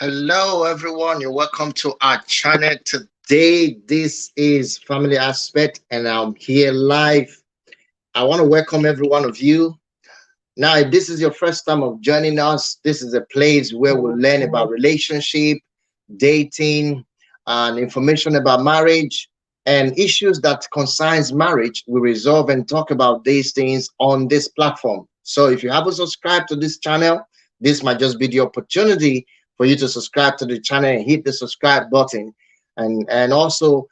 Hello, everyone. You're welcome to our channel today. This is Family Aspect, and I'm here live. I want to welcome every one of you. Now, if this is your first time of joining us, this is a place where we'll learn about relationship, dating, and information about marriage and issues that concerns marriage. We resolve and talk about these things on this platform. So if you haven't subscribed to this channel, this might just be the opportunity for you to subscribe to the channel and hit the subscribe button and also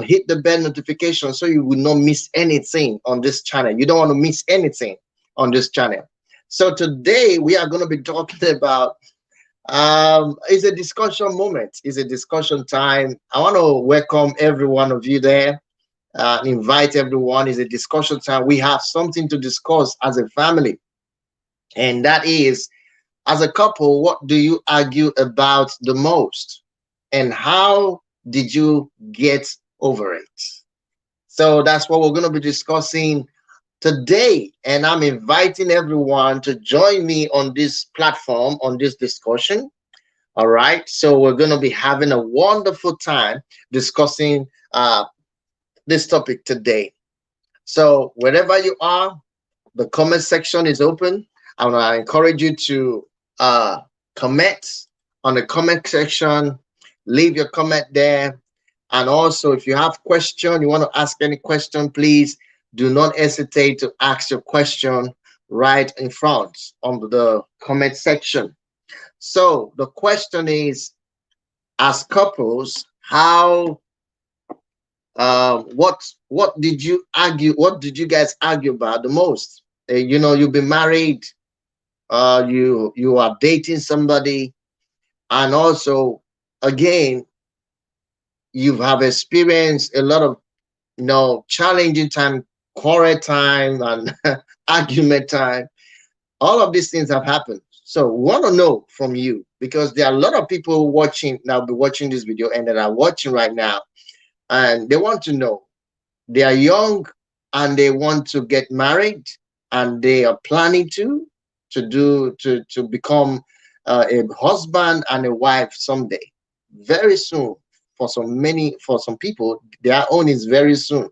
hit the bell notification so you will not miss anything on this channel. You don't want to miss anything on this channel. So today we are going to be talking about it's a discussion moment, it's a discussion time. I want to welcome every one of you there, invite everyone. It's a discussion time. We have something to discuss as a family, and that is, as a couple, what do you argue about the most, and how did you get over it? So that's what we're going to be discussing today, and I'm inviting everyone to join me on this platform, on this discussion. All right, so we're going to be having a wonderful time discussing this topic today. So wherever you are, the comment section is open, and I encourage you to uh, comment on the comment section. Leave your comment there, and also if you have question, you want to ask any question, please do not hesitate to ask your question right in front on the comment section. So the question is, as couples, how what did you argue? What did you guys argue about the most? You've been married, you are dating somebody, and also again you have experienced a lot of challenging time, quarrel time, and argument time. All of these things have happened. So we want to know from you, because there are a lot of people watching now, be watching this video and that are watching right now, and they want to know. They are young and they want to get married, and they are planning to become a husband and a wife someday, very soon. For some people, their own is very soon,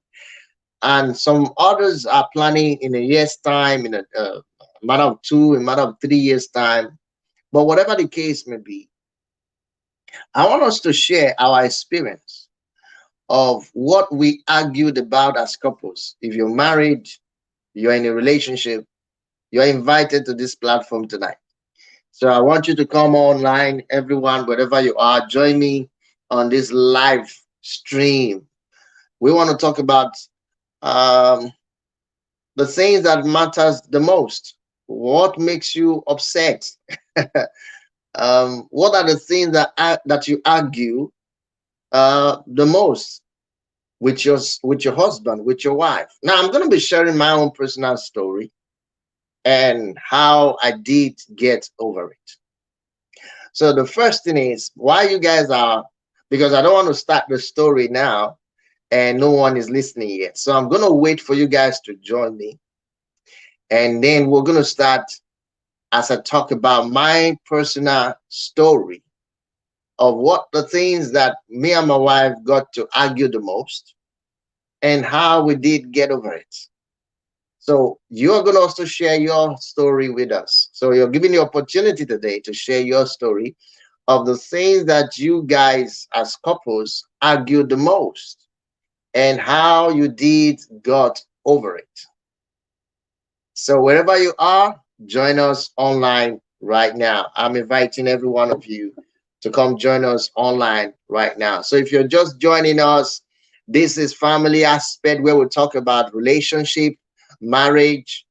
and some others are planning in a year's time, in a matter of two, a matter of 3 years time. But whatever the case may be, I want us to share our experience of what we argued about as couples. If you're married, you're in a relationship, you're invited to this platform tonight. So I want you to come online, everyone, wherever you are, join me on this live stream. We want to talk about um, the things that matters the most. What makes you upset? What are the things that you argue the most with your husband, with your wife? Now, I'm going to be sharing my own personal story and how I did get over it. So the first thing is, why you guys are, because I don't want to start the story now and no one is listening yet. So I'm going to wait for you guys to join me, and then we're going to start as I talk about my personal story of what the things that me and my wife got to argue the most and how we did get over it. So you're going to also share your story with us. So you're giving the opportunity today to share your story of the things that you guys as couples argued the most and how you did got over it. So wherever you are, join us online right now. I'm inviting every one of you to come join us online right now. So if you're just joining us, this is Family Aspect, where we talk about relationship, marriage,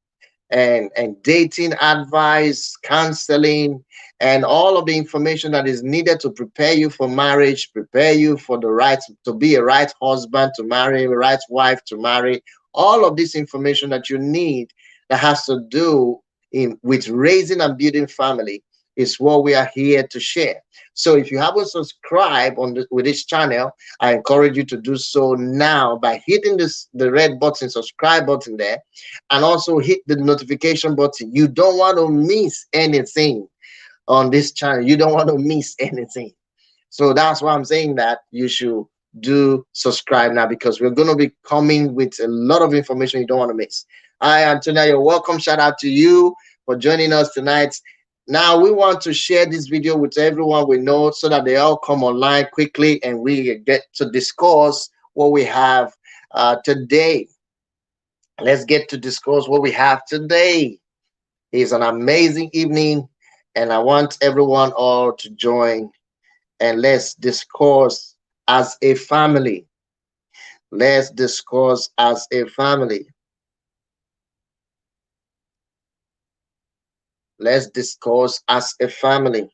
and dating advice, counseling, and all of the information that is needed to prepare you for marriage, prepare you for the right to be a right husband to marry, a right wife to marry. All of this information that you need that has to do with raising and building family is what we are here to share. So if you haven't subscribed with this channel, I encourage you to do so now by hitting the red button, subscribe button there, and also hit the notification button. You don't want to miss anything on this channel. You don't want to miss anything. So that's why I'm saying that you should do subscribe now, because we're going to be coming with a lot of information you don't want to miss. Hi, Antonia, you're welcome. Shout out to you for joining us tonight. Now, we want to share this video with everyone we know so that they all come online quickly and we get to discuss what we have today. Let's get to discuss what we have today. It's an amazing evening, and I want everyone all to join and let's discuss as a family. Let's discuss as a family. Let's discuss as a family.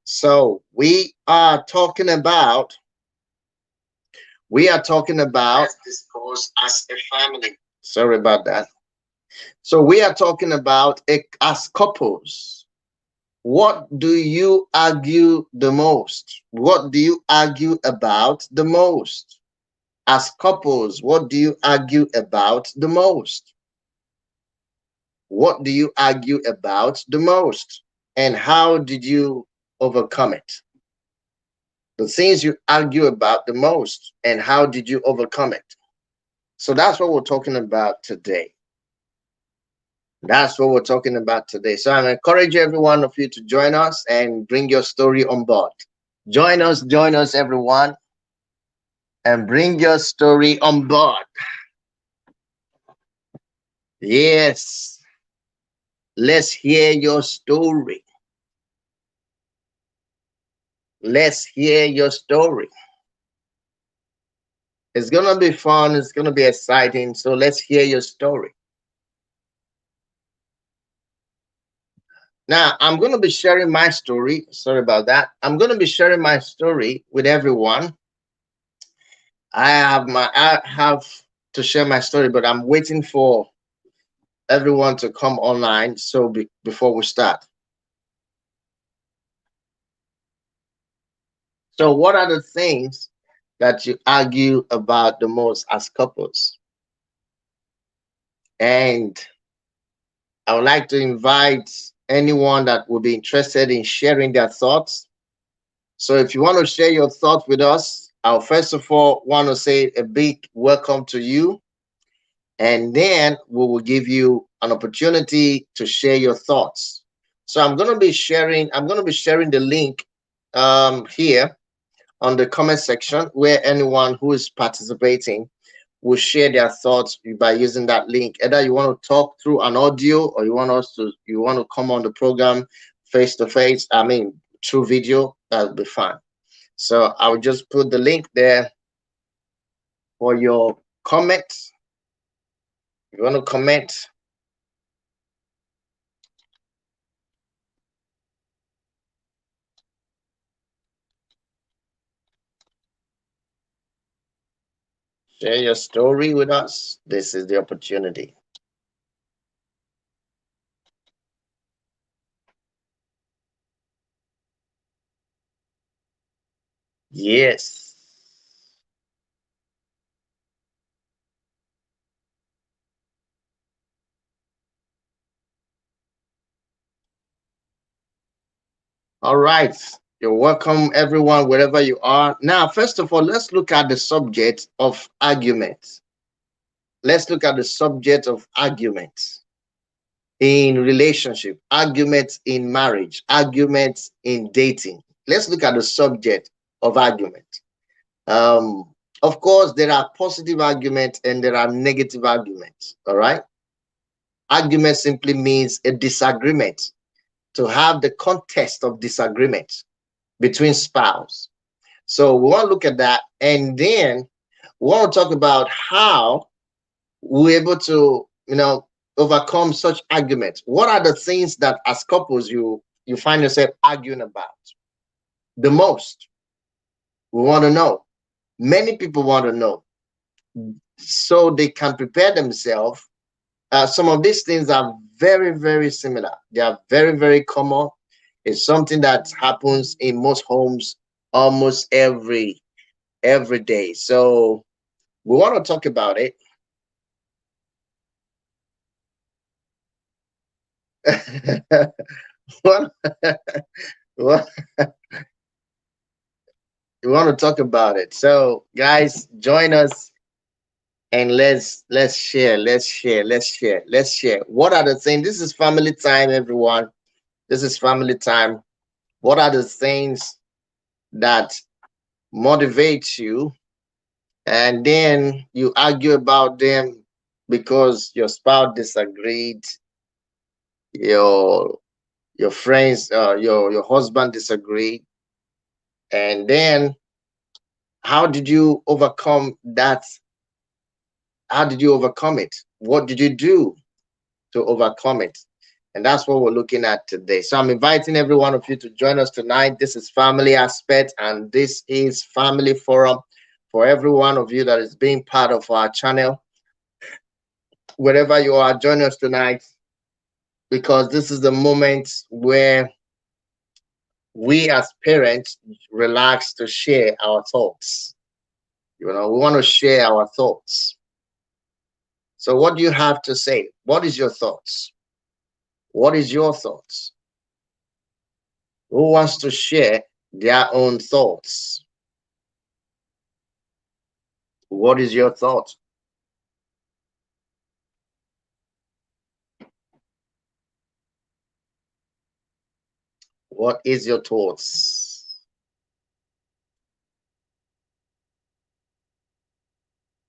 So let's discuss as a family. Sorry about that. So we are talking about as couples. What do you argue the most? What do you argue about the most? As couples, what do you argue about the most? What do you argue about the most? And how did you overcome it? The things you argue about the most, and how did you overcome it? So that's what we're talking about today. That's what we're talking about today. So I encourage every one of you to join us and bring your story on board. Join us, everyone, and bring your story on board. Yes, let's hear your story. Let's hear your story. It's gonna be fun. It's gonna be exciting. So let's hear your story. Now, I'm going to be sharing my story. Sorry about that. I'm going to be sharing my story with everyone. I have to share my story, but I'm waiting for everyone to come online. So before we start. So what are the things that you argue about the most as couples? And I would like to invite anyone that would be interested in sharing their thoughts. So if you want to share your thoughts with us, I'll first of all want to say a big welcome to you. And then we will give you an opportunity to share your thoughts. So I'm going to be sharing the link here on the comment section, where anyone who is participating will share their thoughts by using that link. Either you want to talk through an audio, or you want to come on the program face to face, I mean through video, that'll be fine. So I'll just put the link there for your comments. If you want to comment, share your story with us. This is the opportunity. Yes. All right. You're welcome, everyone, wherever you are. Now, first of all, let's look at the subject of argument. Let's look at the subject of argument in relationship, arguments in marriage, arguments in dating. Let's look at the subject of argument. Of course, there are positive arguments and there are negative arguments. All right. Argument simply means a disagreement, to have the context of disagreement between spouse. So we want to look at that, and then we want to talk about how we're able to, overcome such arguments. What are the things that as couples you find yourself arguing about the most? We want to know. Many people want to know, so they can prepare themselves. Some of these things are very, very similar. They are very, very common. It's something that happens in most homes almost every day. So we want to talk about it. What, what you want to talk about it? So, guys, join us and let's share, let's share. What are the things? This is family time, everyone. This is family time. What are the things that motivate you, and then you argue about them because your spouse disagreed, your friends, your husband disagreed, and then how did you overcome that? How did you overcome it? What did you do to overcome it? And that's what we're looking at today. So I'm inviting every one of you to join us tonight. This is Family Aspect, and this is Family Forum for every one of you that is being part of our channel. Wherever you are, join us tonight, because this is the moment where we as parents relax to share our thoughts. You know, we want to share our thoughts. So what do you have to say? What is your thoughts? What is your thoughts? Who wants to share their own thoughts? What is your thought? What is your thoughts?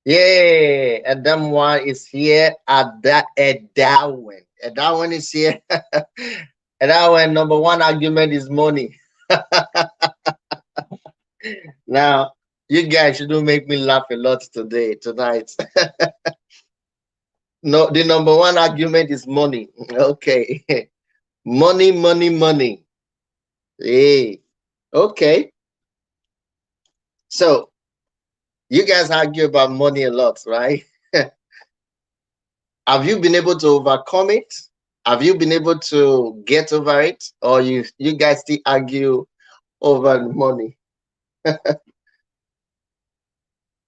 Yeah, Adamwa is here. Edawin. Edawin is here. Edawin, number one argument is money. Now, you guys shouldn't make me laugh a lot tonight. No, the number one argument is money. Okay. Money, money, money. Hey. Okay. So you guys argue about money a lot, right? Have you been able to overcome it? Have you been able to get over it? Or you guys still argue over money?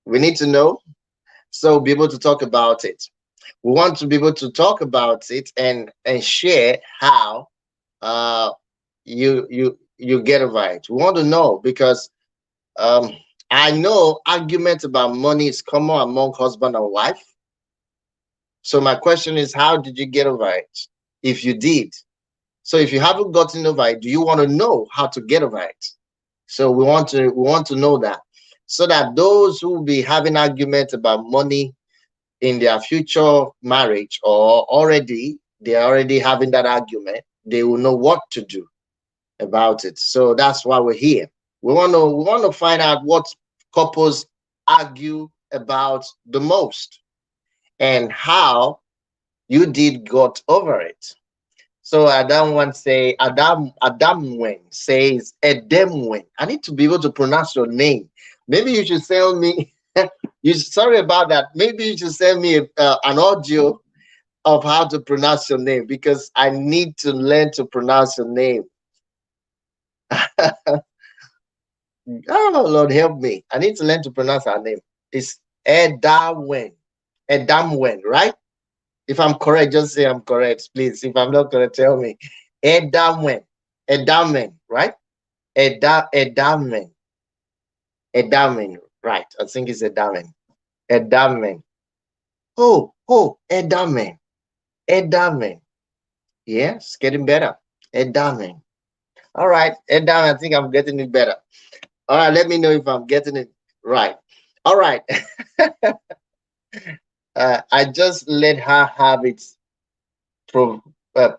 We need to know. So be able to talk about it. We want to be able to talk about it and share how uh you get over it. We want to know because um I know arguments about money is common among husband and wife. So my question is, how did you get over it? If you did. So if you haven't gotten over it, do you want to know how to get over it? So we want to know that, so that those who will be having arguments about money in their future marriage, or already they're already having that argument, they will know what to do about it. So that's why we're here. We want to find out what couples argue about the most, and how you did got over it. So Adamwen says Edemwen. I need to be able to pronounce your name. Maybe you should send me. You sorry about that. Maybe you should send me an audio of how to pronounce your name, because I need to learn to pronounce your name. Oh Lord, help me! I need to learn to pronounce her name. It's Edamwen. Edamwen, right? If I'm correct, just say I'm correct, please. If I'm not correct, tell me. Edamen. Edamen, right? Edamen. Edamen, right. I think it's Edamen. Edamen. Oh, Edamen. Edamen. Yes, getting better. Edamen. All right, Edamen, I think I'm getting it better. All right, let me know if I'm getting it right. All right. I just let her have it,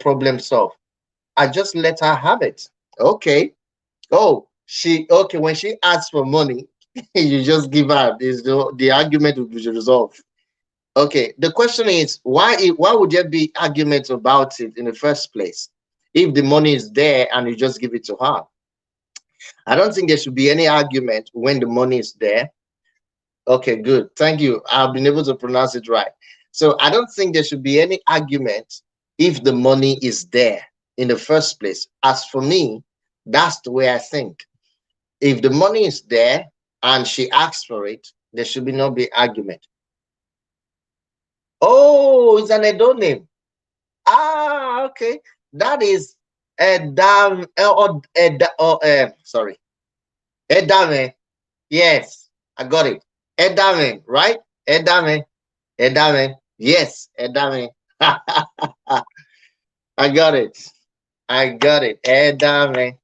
problem solved. I just let her have it. Okay. Oh, okay. When she asks for money, you just give her. The argument will be resolved. Okay. The question is, why would there be arguments about it in the first place if the money is there and you just give it to her? I don't think there should be any argument when the money is there. Okay, good. Thank you. I've been able to pronounce it right. So I don't think there should be any argument if the money is there in the first place. As for me, that's the way I think. If the money is there and she asks for it, there should be no be argument. Oh, it's an Edo name. Ah, okay. That is Sorry. Edame. Yes, I got it. Edame, right? Edame. Edame. Yes, Edame. I got it. I got it. Edame.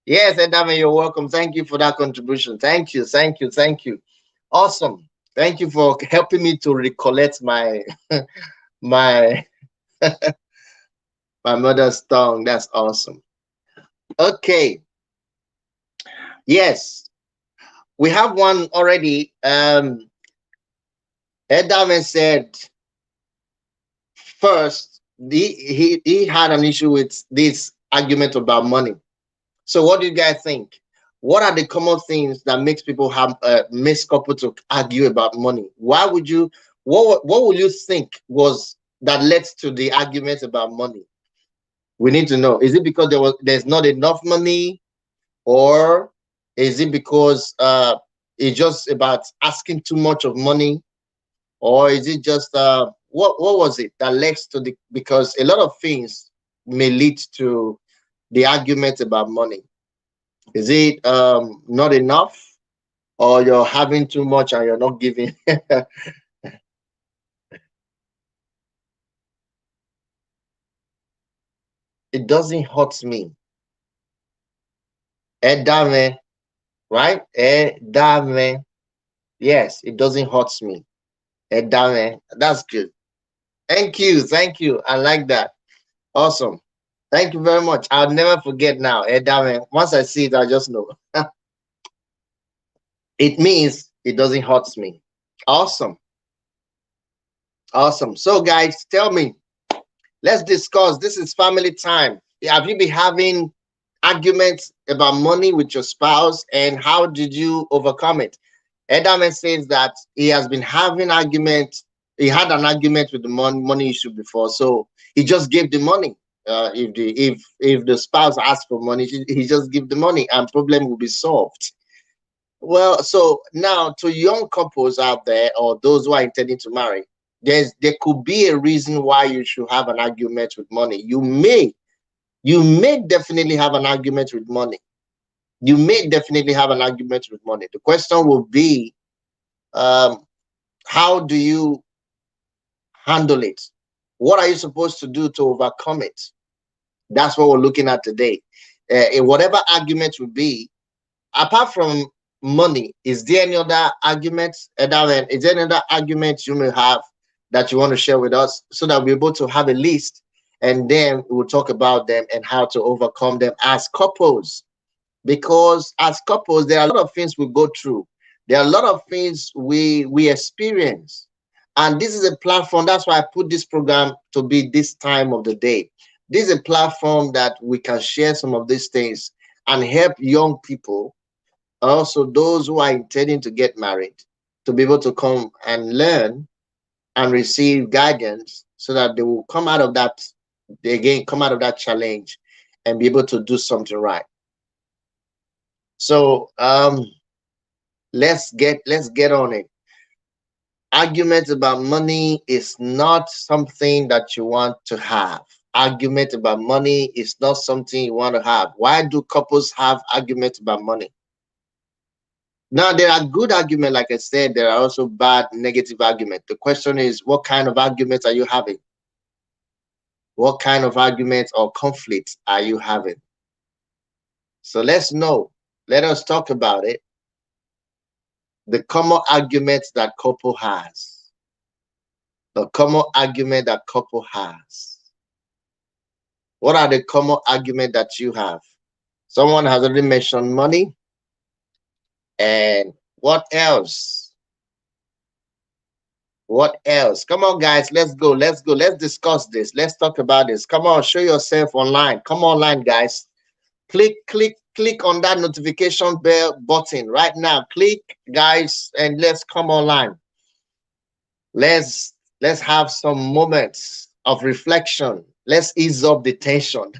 Yes, Edame, you're welcome. Thank you for that contribution. Thank you. Thank you. Thank you. Awesome. Thank you for helping me to recollect my my my mother's tongue. That's awesome. Okay. Yes, we have one already. Edame said first he had an issue with this argument about money. So what do you guys think? What are the common things that makes people have makes couple to argue about money? Why would you what would you think was that led to the argument about money? We need to know. Is it because there's not enough money, or is it because it's just about asking too much of money, or is it just what was it that led to the, because a lot of things may lead to the argument about money. Is it not enough, or you're having too much and you're not giving? It doesn't hurt me. Edame, right? Edame. Yes, it doesn't hurt me. Edame. That's good. Thank you. Thank you. I like that. Awesome. Thank you very much. I'll never forget now. Edame. Once I see it, I just know. It means it doesn't hurt me. Awesome. Awesome. So, guys, tell me, let's discuss. This is family time. Have you been having arguments about money with your spouse, and how did you overcome it? Edaman says that he has been having arguments. He had an argument with the money issue before, so he just gave the money. If the spouse asks for money, he just give the money, and problem will be solved. Well, so now to young couples out there, or those who are intending to marry, there could be a reason why you should have an argument with money. You may definitely have an argument with money. You may definitely have an argument with money. The question will be, um, how do you handle it? What are you supposed to do to overcome it? That's what we're looking at today. In whatever argument will be, apart from money, is there any other argument, Darren? Is there any other argument you may have that you want to share with us, so that we're able to have a list, and then we'll talk about them and how to overcome them as couples? Because as couples, there are a lot of things we go through. There are a lot of things we experience. And this is a platform. That's why I put this program to be this time of the day. This is a platform that we can share some of these things and help young people, also those who are intending to get married, to be able to come and learn and receive guidance, so that they will come out of that, they again come out of that challenge and be able to do something right. So let's get on it. Argument about money is not something that you want to have. Argument about money is not something you want to have. Why do couples have arguments about money? Now, there are good arguments, like I said, there are also bad, negative arguments. The question is, what kind of arguments are you having? What kind of arguments or conflicts are you having? So let's know. Let us talk about it. The common arguments that couple has. The common argument that couple has. What are the common argument that you have? Someone has already mentioned money. And what else? What else? Come on, guys. Let's go. Let's go. Let's discuss this. Let's talk about this. Come on, show yourself online. Come online, guys. Click on that notification bell button right now. Click, guys, and let's come online. Let's have some moments of reflection. Let's ease up the tension.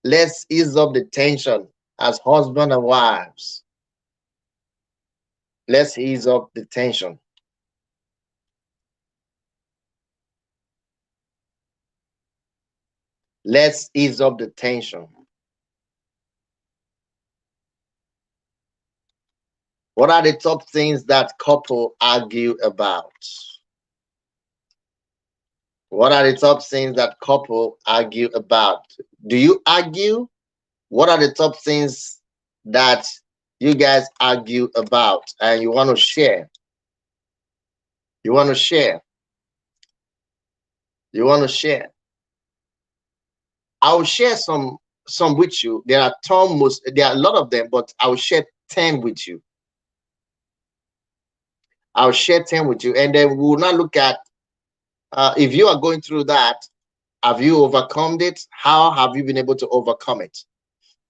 Let's ease up the tension as husband and wives. Let's ease up the tension. Let's ease up the tension. What are the top things that couple argue about? What are the top things that couple argue about? Do you argue? What are the top things that you guys argue about and you want to share? You want to share? You want to share? I'll share some with you. There are there are a lot of them, but I'll share 10 with you. I'll share 10 with you, and then we will not look at if you are going through that, have you overcome it? How have you been able to overcome it?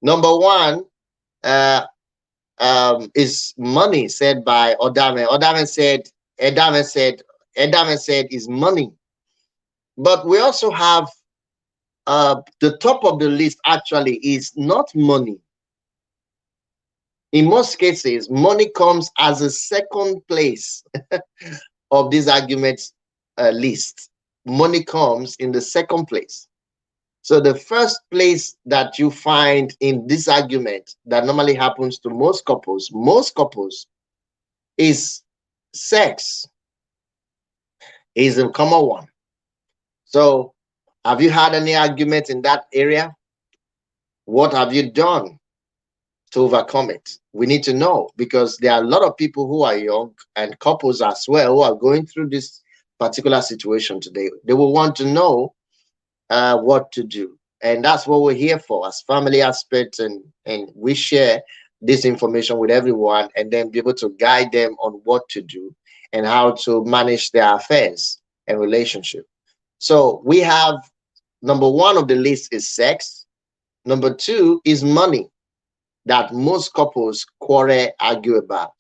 Number one uh, is money, said by Odame. Edame said is money. But we also have the top of the list actually is not money. In most cases, money comes as a second place of this argument list. Money comes in the second place. So the first place that you find in this argument that normally happens to most couples is sex, is a common one. So have you had any argument in that area? What have you done to overcome it? We need to know, because there are a lot of people who are young and couples as well who are going through this particular situation today. They will want to know what to do, and that's what we're here for as family aspects, and we share this information with everyone and then be able to guide them on what to do and how to manage their affairs and relationship. So we have number one of the list is sex. Number two is money, that most couples quarrel, argue about.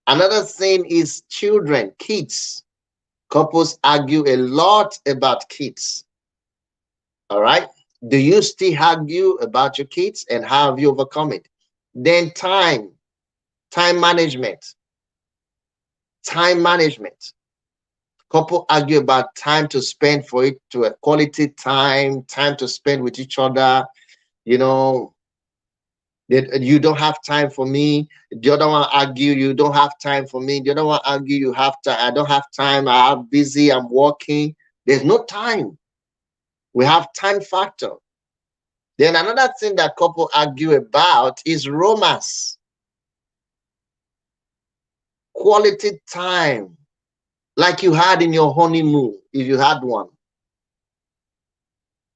Another thing is children, kids. Couples argue a lot about kids. All right. Do you still argue about your kids, and how have you overcome it? Then time management. Time management. Couple argue about time to spend for it, to a quality time to spend with each other. You know, that you don't have time for me. The other one argue, you don't have time for me. The other one argue, you have time. I don't have time. I'm busy. I'm working. There's no time. We have time factor. Then another thing that couple argue about is romance, quality time, like you had in your honeymoon, if you had one.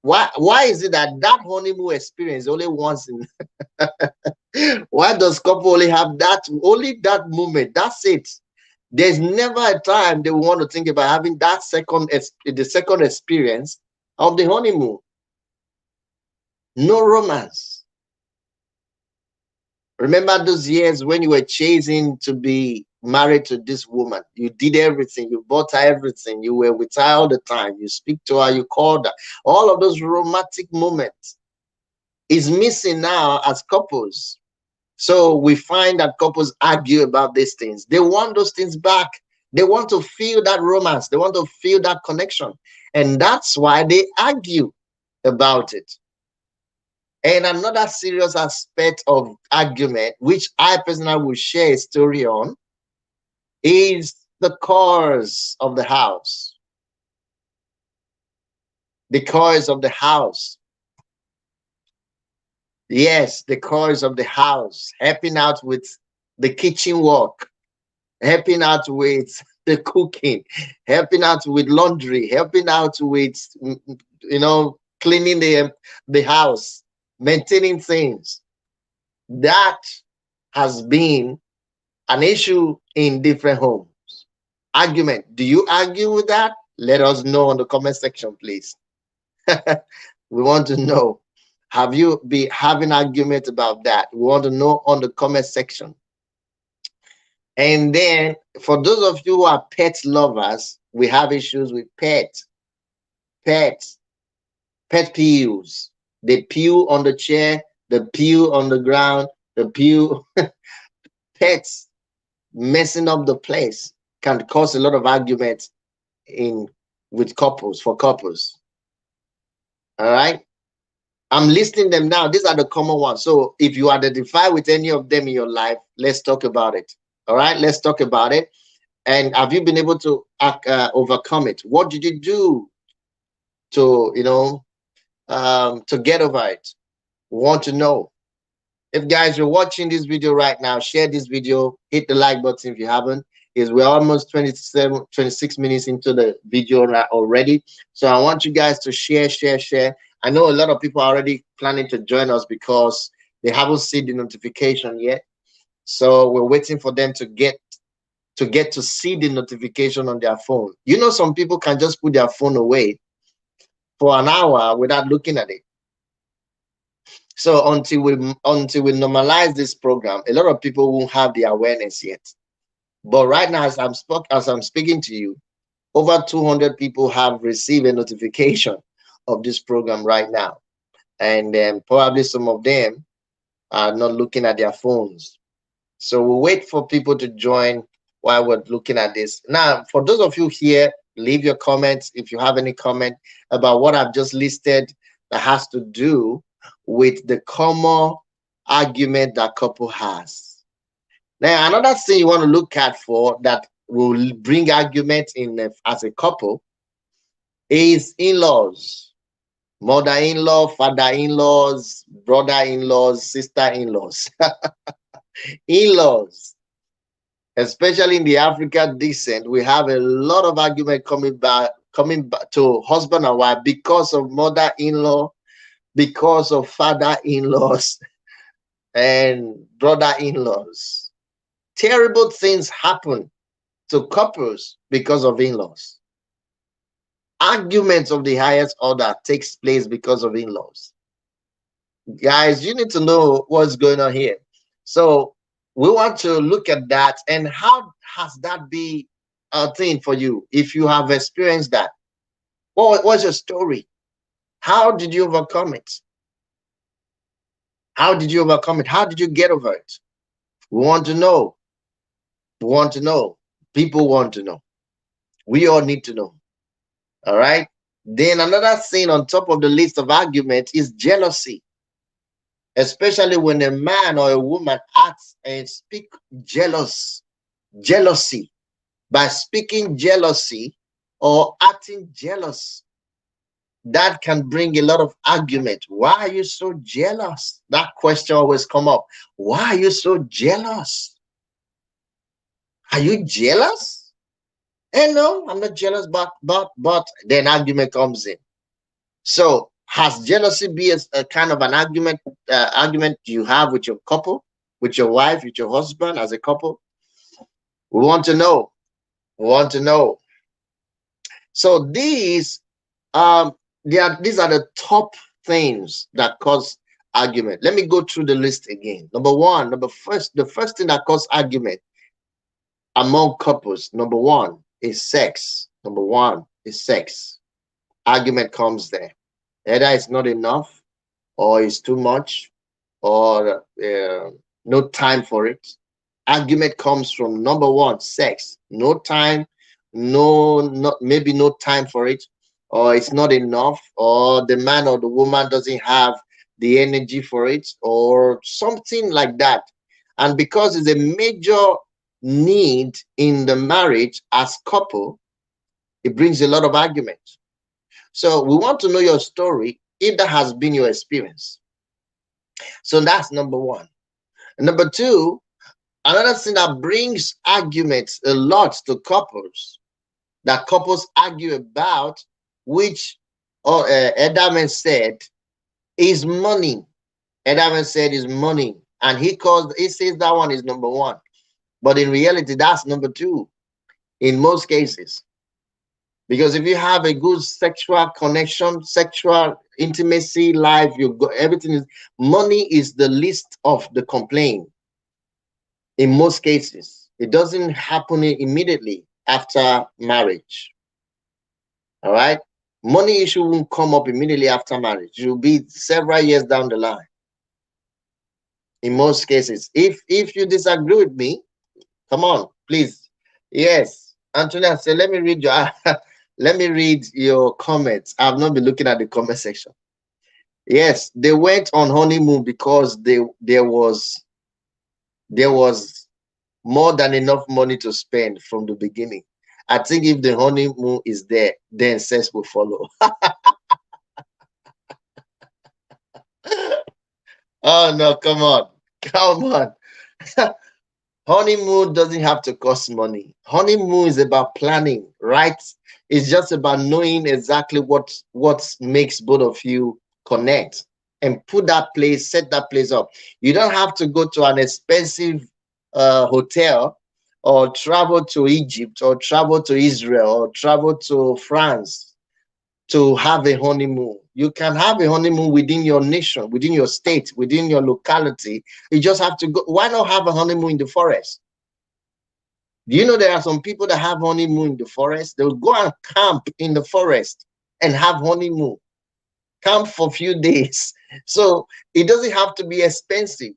Why is it that honeymoon experience only once in why does couple only have that moment? That's it. There's never a time they want to think about having that the second experience of the honeymoon. No romance. Remember those years when you were chasing to be married to this woman? You did everything. You bought her everything. You were with her all the time. You speak to her. You called her. All of those romantic moments is missing now as couples. So we find that couples argue about these things. They want those things back. They want to feel that romance. They want to feel that connection. And that's why they argue about it. And another serious aspect of argument, which I personally will share a story on, is the cars of the house. The cars of the house. Yes, the cars of the house. Helping out with the kitchen work, helping out with the cooking, helping out with laundry, helping out with, cleaning the house, maintaining things. That has been an issue in different homes. Argument. Do you argue with that? Let us know in the comment section, please. We want to know. Have you been having argument about that? We want to know on the comment section. And then for those of you who are pet lovers, we have issues with pet pews. They pew on the chair, the pew on the ground, the pew. Pets messing up the place can cause a lot of arguments for couples. All right. I'm listing them now. These are the common ones. So if you identify with any of them in your life, let's talk about it. All right, let's talk about it. And have you been able to overcome it? What did you do to, to get over it? We want to know. If guys you're watching this video right now, share this video, hit the like button if you haven't. Is we're almost 26 minutes into the video already. So I want you guys to share. I know a lot of people are already planning to join us because they haven't seen the notification yet. So we're waiting for them to see the notification on their phone. You know, some people can just put their phone away for an hour without looking at it. So until we normalize this program, a lot of people won't have the awareness yet. But right now, as I'm speaking to you, over 200 people have received a notification of this program right now, and probably some of them are not looking at their phones. So we'll wait for people to join while we're looking at this. Now, for those of you here, leave your comments if you have any comment about what I've just listed that has to do with the common argument that couple has. Now, another thing you want to look at for that will bring argument in as a couple is in-laws, mother-in-law, father-in-laws, brother-in-laws, sister-in-laws, in-laws. Especially in the African descent, we have a lot of argument coming back to husband and wife because of mother-in-law, because of father-in-laws, and brother-in-laws. Terrible things happen to couples because of in-laws. Arguments of the highest order takes place because of in-laws. Guys, you need to know what's going on here. So we want to look at that, and how has that been a thing for you if you have experienced that? What's your story? How did you overcome it? How did you overcome it? How did you get over it? We want to know. We want to know. People want to know. We all need to know. All right. Then another thing on top of the list of arguments is jealousy, especially when a man or a woman acts and speak jealousy. By speaking jealousy or acting jealous, that can bring a lot of argument. Why are you so jealous? That question always come up. Why are you so jealous? Are you jealous? And no, I'm not jealous, but then argument comes in. So has jealousy be a kind of an argument you have with your couple, with your wife, with your husband as a couple? We want to know. We want to know. So these are the top things that cause argument. Let me go through the list again. The first thing that causes argument among couples, number one is sex. Number one is sex. Argument comes there. Either it's not enough, or it's too much, or no time for it. Argument comes from number one, sex. No time, maybe no time for it, or it's not enough, or the man or the woman doesn't have the energy for it, or something like that. And because it's a major need in the marriage as couple, it brings a lot of argument. So we want to know your story if that has been your experience. So that's number one. And number two, another thing that brings arguments a lot to couples, that couples argue about, which Edelman said is money. Edelman said is money, and he says that one is number one, but in reality that's number two in most cases. Because if you have a good sexual connection, sexual intimacy life, everything is money is the least of the complaint. In most cases, it doesn't happen immediately after marriage. All right, money issue won't come up immediately after marriage. It will be several years down the line. In most cases, if you disagree with me, come on, please. Yes, Antonia said, let me read your let me read your comments. I've not been looking at the comment section. Yes, they went on honeymoon because there was more than enough money to spend from the beginning. I think if the honeymoon is there, then sex will follow. Oh no, come on. Come on. Honeymoon doesn't have to cost money. Honeymoon is about planning, right? It's just about knowing exactly what makes both of you connect and put that place, set that place up. You don't have to go to an expensive hotel or travel to Egypt or travel to Israel or travel to France to have a honeymoon. You can have a honeymoon within your nation, within your state, within your locality. You just have to go. Why not have a honeymoon in the forest? Do you know there are some people that have honeymoon in the forest? They'll go and camp in the forest and have honeymoon, camp for a few days. So it doesn't have to be expensive.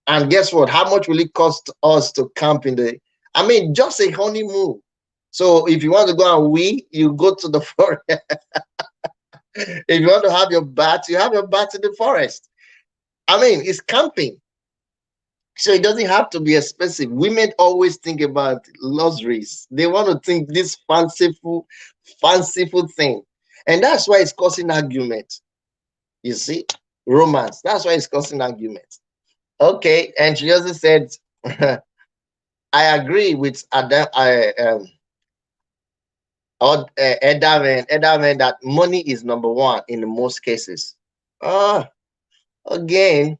And guess what? How much will it cost us to camp in the? I mean, just a honeymoon. So if you want to go and wee, you go to the forest. If you want to have your bath, you have your bath in the forest. I mean, it's camping. So it doesn't have to be expensive. Women always think about luxuries. They want to think this fanciful thing. And that's why it's causing argument. You see? Romance. That's why it's causing argument. Okay. And she also said, I agree with Adam, Edaman that money is number one in most cases. Again,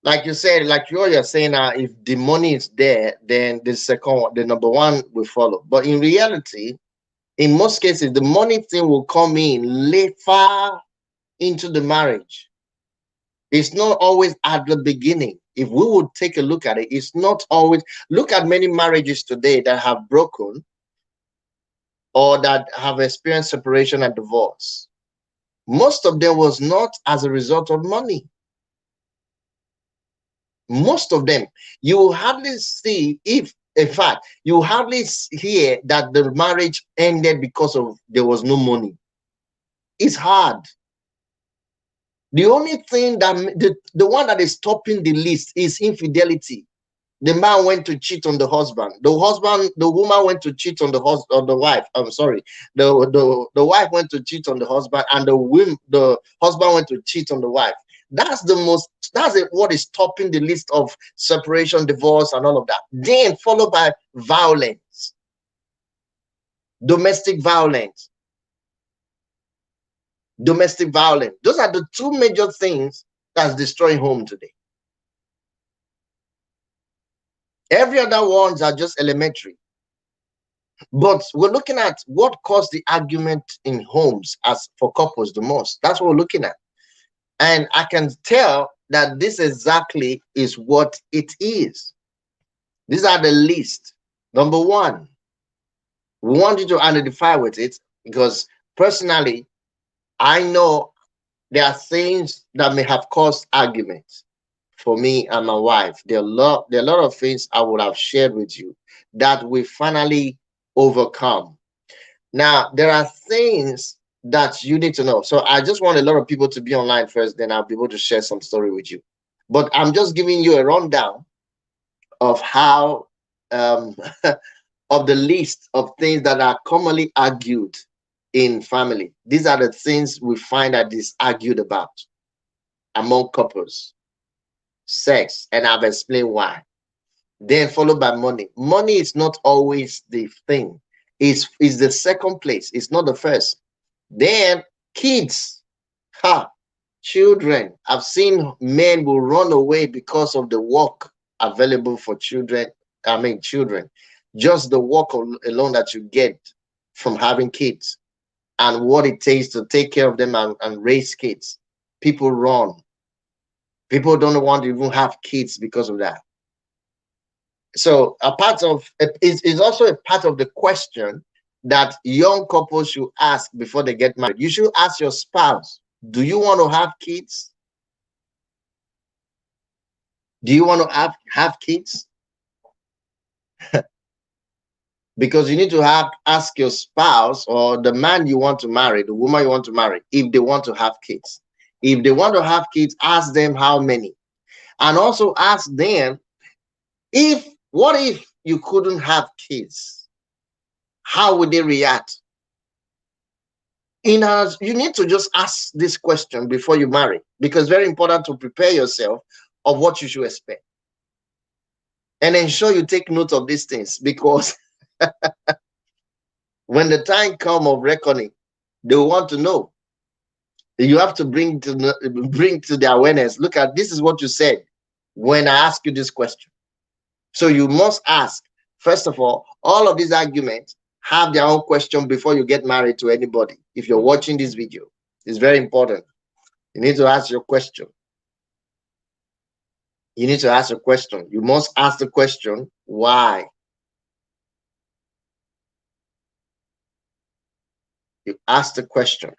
like you said, like you're saying, if the money is there, then the second one, the number one will follow. But in reality, in most cases, the money thing will come in later into the marriage. It's not always at the beginning. If we would take a look at it, it's not always. Look at many marriages today that have broken or that have experienced separation and divorce. Most of them was not as a result of money. Most of them, you will hardly see, if in fact you hardly hear that the marriage ended because of there was no money. It's hard. The only thing that the one that is topping the list is infidelity. The man went to cheat on the husband. The woman went to cheat on the wife. I'm sorry. The wife went to cheat on the husband, and the husband went to cheat on the wife. That's the most. That's it, what is topping the list of separation, divorce, and all of that. Then followed by violence, domestic violence, domestic violence. Those are the two major things that's destroying home today. Every other ones are just elementary. But we're looking at what caused the argument in homes as for couples the most. That's what we're looking at. And I can tell that this exactly is what it is. These are the list. Number one, we want you to identify with it because personally, I know there are things that may have caused arguments for me and my wife. There are a lot of things I would have shared with you that we finally overcome. Now, there are things that you need to know. So I just want a lot of people to be online first, then I'll be able to share some story with you. But I'm just giving you a rundown of how of the list of things that are commonly argued in family. These are the things we find that is argued about among couples. Sex, and I've explained why. Then followed by money. Money is not always the thing. Is the second place. It's not the first. Then kids, ha, children. I've seen men will run away because of the work available for children. I mean, children. Just the work alone that you get from having kids and what it takes to take care of them and raise kids. People run. People don't want to even have kids because of that. So a part of it is also a part of the question that young couples should ask before they get married. You should ask your spouse, do you want to have kids? Do you want to have kids? Because you need to ask your spouse or the man you want to marry, the woman you want to marry, if they want to have kids. If they want to have kids, ask them how many. And also ask them, what if you couldn't have kids? How would they react? You need to just ask this question before you marry, because it's very important to prepare yourself of what you should expect. And ensure you take note of these things, because when the time comes of reckoning, they want to know. You have to bring to the awareness. Look at, this is what you said when I ask you this question. So you must ask, first of all of these arguments have their own question before you get married to anybody. If you're watching this video, it's very important. You need to ask your question. You need to ask a question. You must ask the question, why? You ask the question.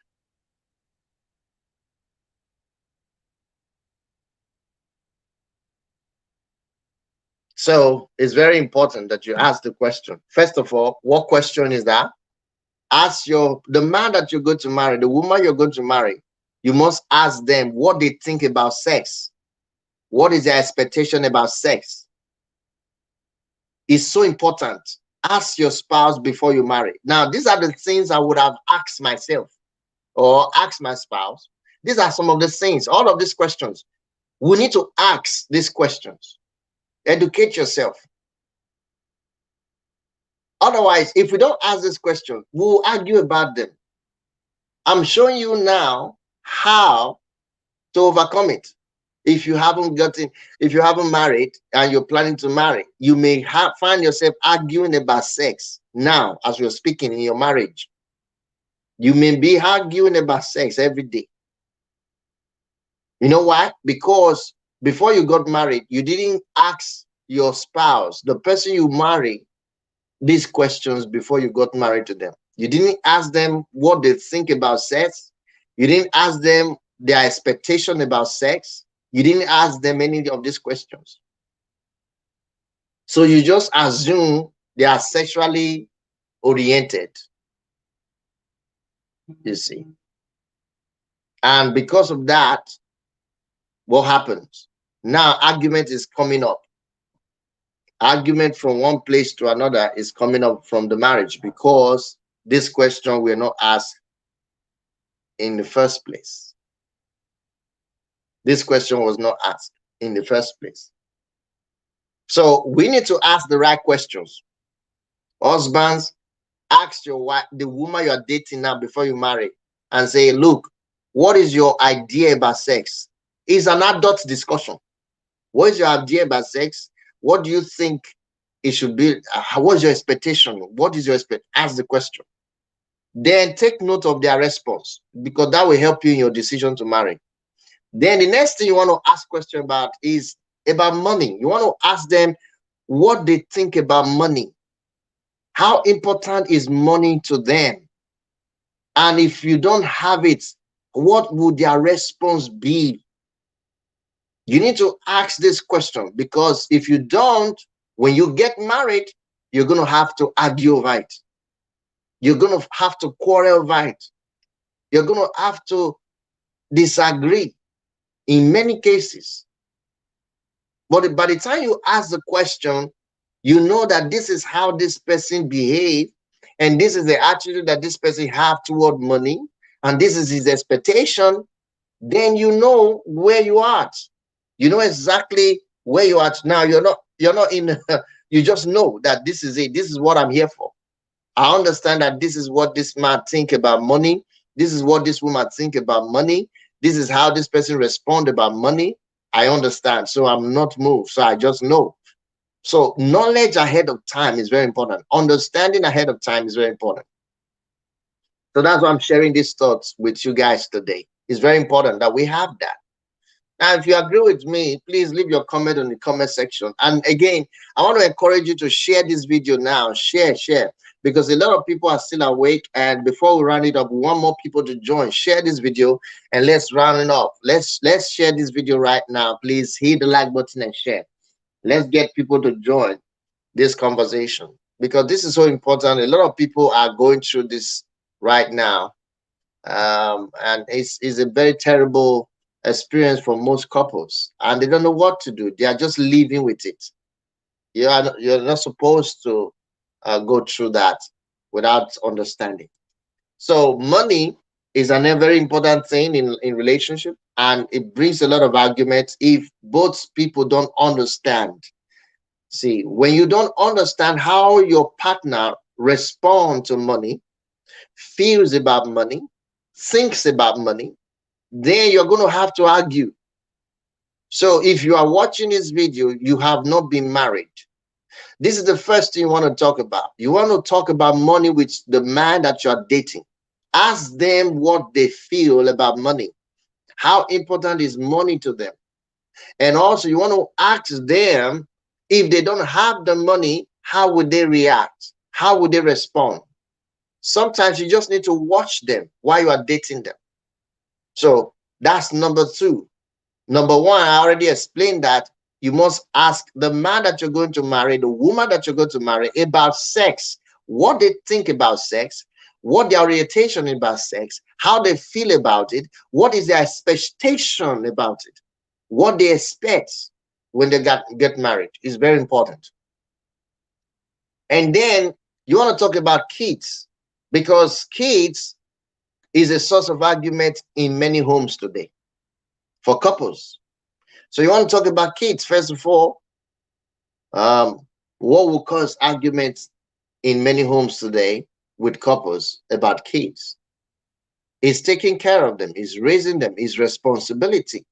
So it's very important that you ask the question. First of all, what question is that? Ask the man that you're going to marry, the woman you're going to marry, you must ask them what they think about sex. What is their expectation about sex? It's so important. Ask your spouse before you marry. Now, these are the things I would have asked myself or asked my spouse. These are some of the things, all of these questions. We need to ask these questions. Educate yourself. Otherwise, if we don't ask this question, we'll argue about them. I'm showing you now how to overcome it. If you haven't married and you're planning to marry, you may find yourself arguing about sex now as we're speaking in your marriage. You may be arguing about sex every day. You know why? Because before you got married, you didn't ask your spouse, the person you marry, these questions before you got married to them. You didn't ask them what they think about sex. You didn't ask them their expectation about sex. You didn't ask them any of these questions. So you just assume they are sexually oriented, you see. And because of that, what happens? Now argument is coming up. Argument from one place to another is coming up from the marriage, because this question we're not asked in the first place. This question was not asked in the first place. So we need to ask the right questions. Husbands, ask your wife, the woman you are dating now before you marry, and say, look, what is your idea about sex? It's an adult discussion. What is your idea about sex? What do you think it should be? What's your expectation? What is your expectation? Ask the question. Then take note of their response, because that will help you in your decision to marry. Then the next thing you want to ask question about is about money. You want to ask them what they think about money. How important is money to them? And if you don't have it, what would their response be? You need to ask this question, because if you don't, when you get married, you're going to have to argue over it. You're going to have to quarrel over it. You're going to have to disagree in many cases. But by the time you ask the question, you know that this is how this person behaves, and this is the attitude that this person have toward money, and this is his expectation. Then you know where you are. You know exactly where you are now. You're not in you just know that this is it. This is what I'm here for. I understand that this is what this man think about money. This is what this woman think about money. This is how this person respond about money. I understand. So I'm not moved. So I just know. So knowledge ahead of time is very important. Understanding ahead of time is very important. So that's why I'm sharing these thoughts with you guys today. It's very important that we have that. Now, if you agree with me, please leave your comment in the comment section. And again, I want to encourage you to share this video now. Share, because a lot of people are still awake. And before we round it up, we want more people to join. Share this video and let's round it up. Let's share this video right now. Please hit the like button and share. Let's get people to join this conversation, because this is so important. A lot of people are going through this right now. And it's a very terrible experience for most couples, and they don't know what to do. They are just living with it. You're not supposed to go through that without understanding. So money is a very important thing in relationship, and it brings a lot of arguments if both people don't understand. See, when you don't understand how your partner responds to money, feels about money, thinks about money, then you're going to have to argue. So if you are watching this video, you have not been married. This is the first thing you want to talk about. You want to talk about money with the man that you are dating. Ask them what they feel about money. How important is money to them? And also, you want to ask them, if they don't have the money, how would they react? How would they respond? Sometimes you just need to watch them while you are dating them. So that's number two. Number one, I already explained that you must ask the man that you're going to marry, the woman that you're going to marry, about sex, what they think about sex, what their orientation about sex, how they feel about it, what is their expectation about it, what they expect when they get married is very important. And then you want to talk about kids, because kids is a source of argument in many homes today for couples. So you want to talk about kids first of all. What will cause arguments in many homes today with couples about kids? Is taking care of them, is raising them, is responsibility.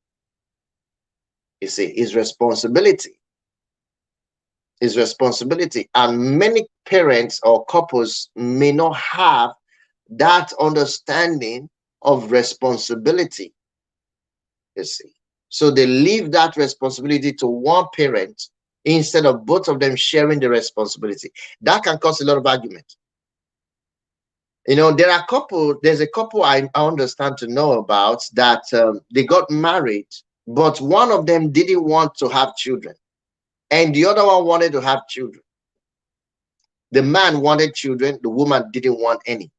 You see, is responsibility. Is responsibility. And many parents or couples may not have that understanding of responsibility. You see. So they leave that responsibility to one parent instead of both of them sharing the responsibility. That can cause a lot of argument. You know, there's a couple I understand to know about that they got married, but one of them didn't want to have children, and the other one wanted to have children. The man wanted children, the woman didn't want any.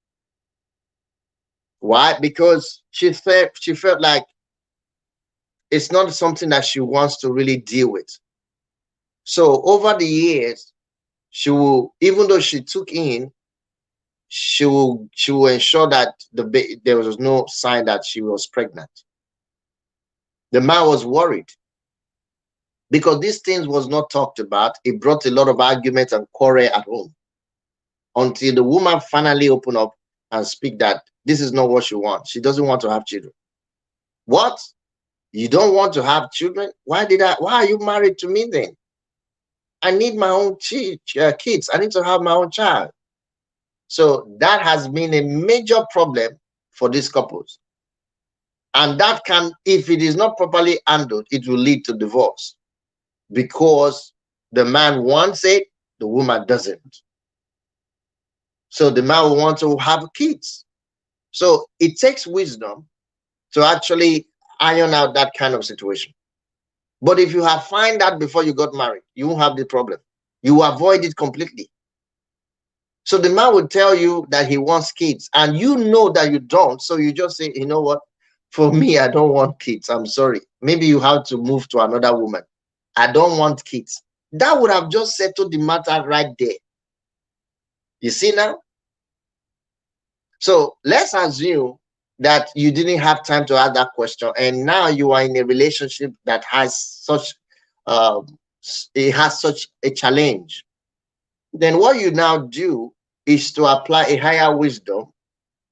Why? Because she felt like it's not something that she wants to really deal with. So over the years, she will, even though she took in, she will ensure that there was no sign that she was pregnant. The man was worried because these things was not talked about. It brought a lot of arguments and quarrel at home until the woman finally opened up and speak that this is not what she wants. She doesn't want to have children. What? You don't want to have children? Why are you married to me then? I need my own kids. I need to have my own child. So that has been a major problem for these couples. And that can, if it is not properly handled, it will lead to divorce because the man wants it, the woman doesn't. So the man will want to have kids. So it takes wisdom to actually iron out that kind of situation. But if you have find that before you got married, you won't have the problem. You avoid it completely. So the man will tell you that he wants kids, and you know that you don't. So you just say, you know what? For me, I don't want kids. I'm sorry. Maybe you have to move to another woman. I don't want kids. That would have just settled the matter right there. You see now? So let's assume that you didn't have time to ask that question, and now you are in a relationship that has such it has such a challenge. Then what you now do is to apply a higher wisdom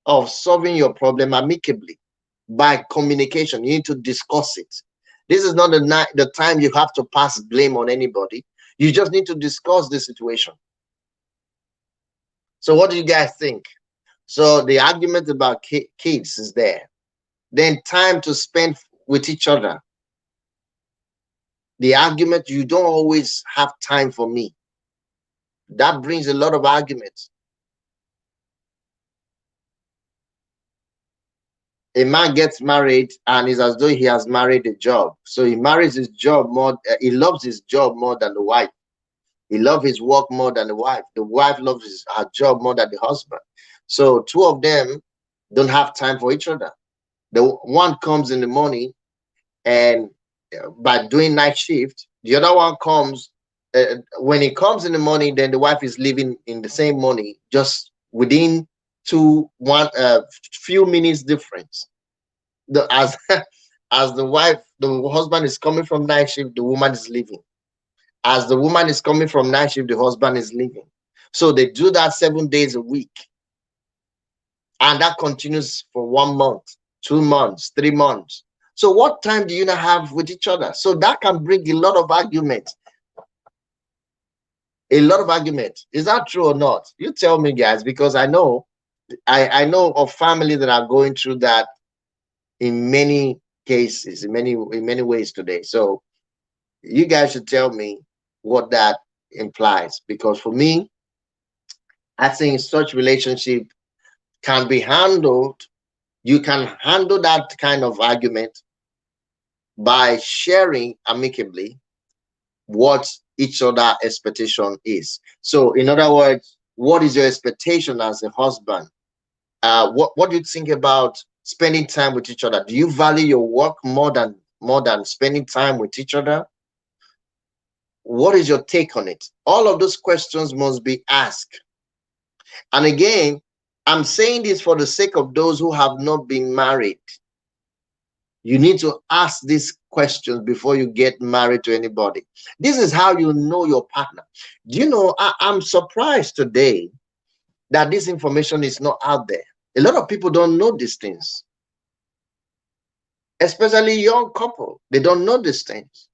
of solving your problem amicably by communication. You need to discuss it. This is not the time you have to pass blame on anybody. You just need to discuss the situation. So what do you guys think? So the argument about kids is there. Then time to spend with each other. The argument, you don't always have time for me. That brings a lot of arguments. A man gets married and it's as though he has married a job. So he marries his job more, he loves his job more than the wife. He loves his work more than the wife. The wife loves her job more than the husband. So two of them don't have time for each other. The one comes in the morning, and by doing night shift, the other one comes when it comes in the morning, then the wife is leaving in the same morning, just within two one few minutes difference. The as as the husband is coming from night shift, the woman is leaving. As the woman is coming from night shift, the husband is leaving. So they do that 7 days a week, and that continues for 1 month, 2 months, 3 months. So what time do you not have with each other? So that can bring a lot of argument. A lot of argument. Is that true or not? You tell me, guys, because I know of families that are going through that in many cases, in many ways today. So you guys should tell me what that implies, because for me, I think such relationship can be handled. You can handle that kind of argument by sharing amicably what each other expectation is. So in other words, what is your expectation as a husband? What do you think about spending time with each other? Do you value your work more than spending time with each other? What is your take on it? All of those questions must be asked. And again, I'm saying this for the sake of those who have not been married. You need to ask these questions before you get married to anybody. This is how you know your partner. Do you know, I'm surprised today that this information is not out there. A lot of people don't know these things, especially young couple. They don't know these things.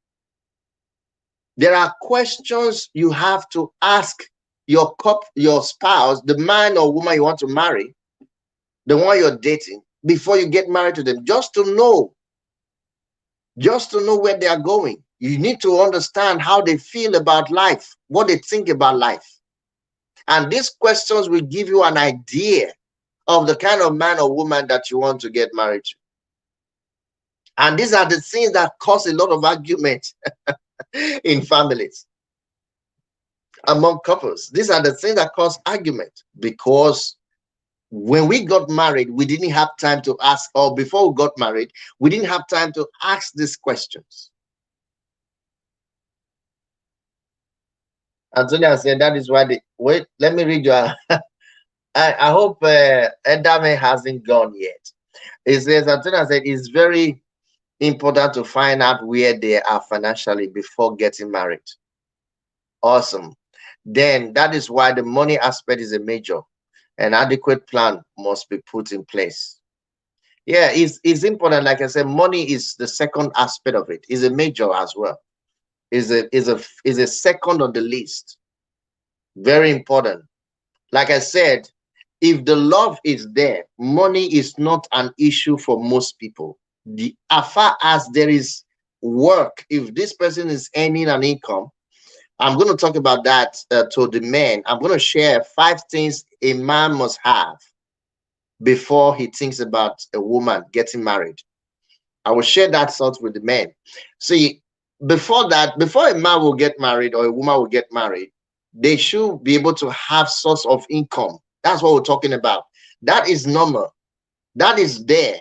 There are questions you have to ask your spouse, the man or woman you want to marry, the one you're dating, before you get married to them, just to know where they are going. You need to understand how they feel about life, what they think about life. And these questions will give you an idea of the kind of man or woman that you want to get married to. And these are the things that cause a lot of argument in families, among couples. These are the things that cause argument, because when we got married, we didn't have time to ask, or before we got married, we didn't have time to ask these questions. Antonia said that is why wait, let me read you. I hope Edame hasn't gone yet. It says, Antonia said it's very important to find out where they are financially before getting married. Awesome. Then that is why the money aspect is a major. An adequate plan must be put in place. Yeah, it's important. Like I said, money is the second aspect of it. Is a major as well. Is a second on the list. Very important. Like I said, if the love is there, money is not an issue for most people. As far as there is work, if this person is earning an income, I'm going to talk about that to the men. I'm going to share 5 things a man must have before he thinks about a woman getting married. I will share that thought with the men. See, before a man will get married or a woman will get married, they should be able to have source of income. That's what we're talking about. That is normal. That is there.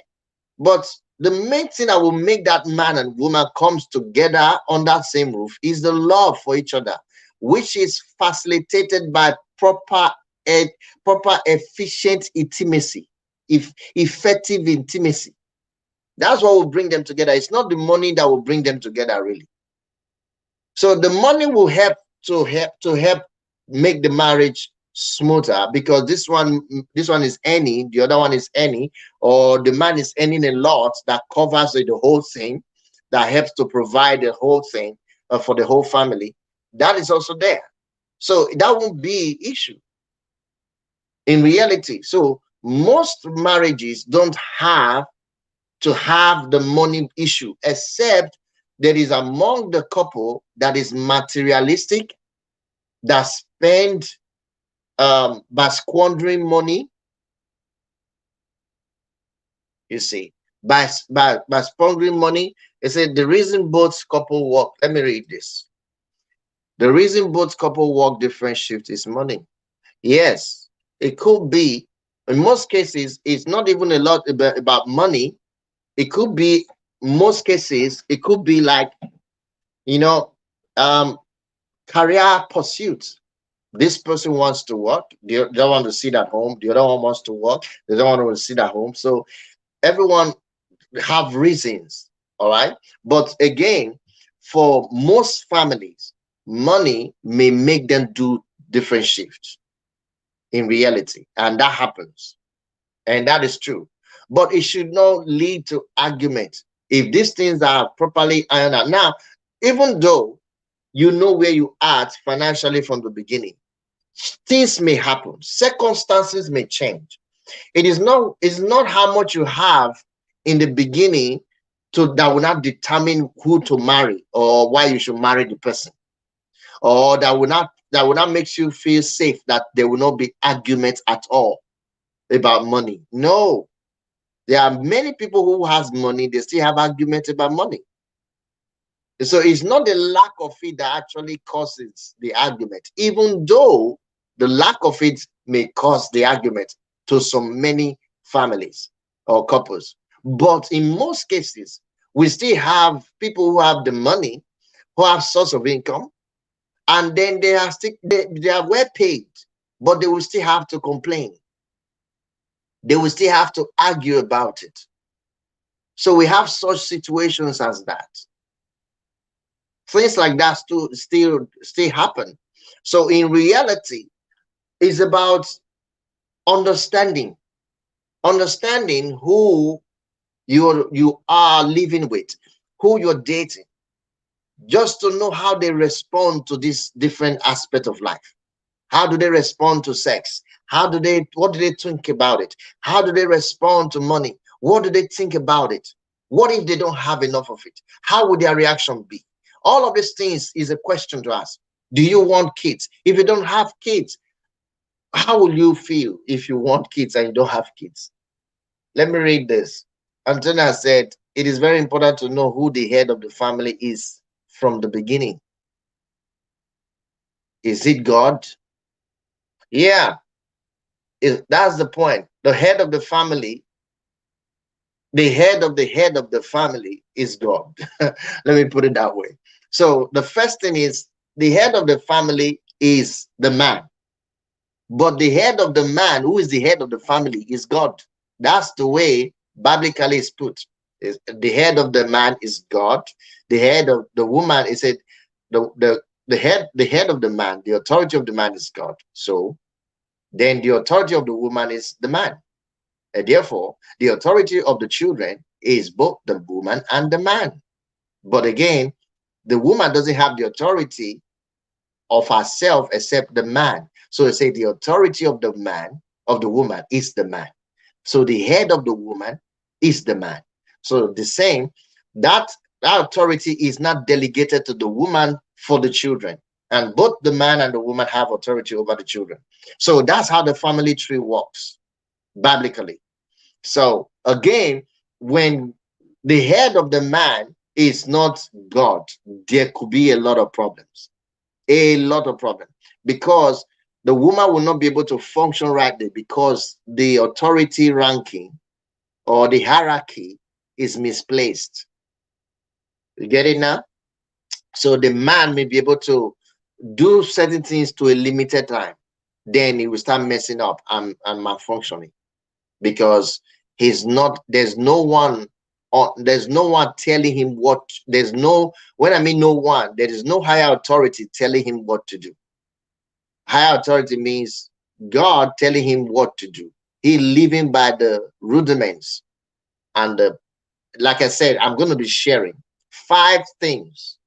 But the main thing that will make that man and woman comes together on that same roof is the love for each other, which is facilitated by proper efficient intimacy, effective intimacy. That's what will bring them together. It's not the money that will bring them together, really. So the money will help to make the marriage smoother, because this one is any, the other one is any, or the man is earning a lot that covers the whole thing, that helps to provide the whole thing for the whole family. That is also there. So that won't be issue in reality. So most marriages don't have to have the money issue, except there is among the couple that is materialistic, that spend by squandering money. You see, by squandering money. It said the reason both couple work. Let me read this. The reason both couple work different shifts is money. Yes, it could be. In most cases, it's not even a lot about money. It could be most cases, it could be like, you know, um, career pursuits. This person wants to work, the other one to sit at home, the other one wants to work, the other one will sit at home. So everyone have reasons, all right? But again, for most families, money may make them do different shifts in reality, and that happens, and that is true. But it should not lead to argument if these things are properly ironed out. Now, even though you know where you are financially from the beginning, things may happen, circumstances may change. It's not how much you have in the beginning to that will not determine who to marry or why you should marry the person, or that will not makes you feel safe that there will not be arguments at all about money. No, there are many people who has money, they still have arguments about money. So it's not the lack of it that actually causes the argument, even though the lack of it may cause the argument to so many families or couples. But in most cases, we still have people who have the money, who have source of income, and then they are well paid, but they will still have to complain. They will still have to argue about it. So we have such situations as that. Things like that still happen. So in reality, it's about understanding, understanding who you are living with, who you're dating, just to know how they respond to this different aspect of life. How do they respond to sex? What do they think about it? How do they respond to money? What do they think about it? What if they don't have enough of it? How would their reaction be? All of these things is a question to ask. Do you want kids? If you don't have kids, how will you feel if you want kids and you don't have kids? Let me read this. Antonia said, it is very important to know who the head of the family is from the beginning. Is it God? Yeah, that's the point. The head of the family is God. Let me put it that way. So the first thing is the head of the family is the man, but the head of the man, who is the head of the family, is God. That's the way biblically is put. The head of the man is God. The head of the woman is it. The head of the man, the authority of the man is God. So then the authority of the woman is the man. And therefore, the authority of the children is both the woman and the man. But again, the woman doesn't have the authority of herself except the man. So they say the authority of the man, of the woman, is the man. So the head of the woman is the man. So the same, that, that authority is not delegated to the woman for the children. And both the man and the woman have authority over the children. So that's how the family tree works biblically. So again, when the head of the man is not God, there could be a lot of problems. A lot of problems. Because the woman will not be able to function rightly because the authority ranking or the hierarchy is misplaced. You get it now? So the man may be able to do certain things to a limited time. Then he will start messing up and malfunctioning because there's no one, or there's no one telling him what, there's no, when I mean no one, there is no higher authority telling him what to do. Higher authority means God telling him what to do. He living by the rudiments. And like I said, I'm going to be sharing 5 things,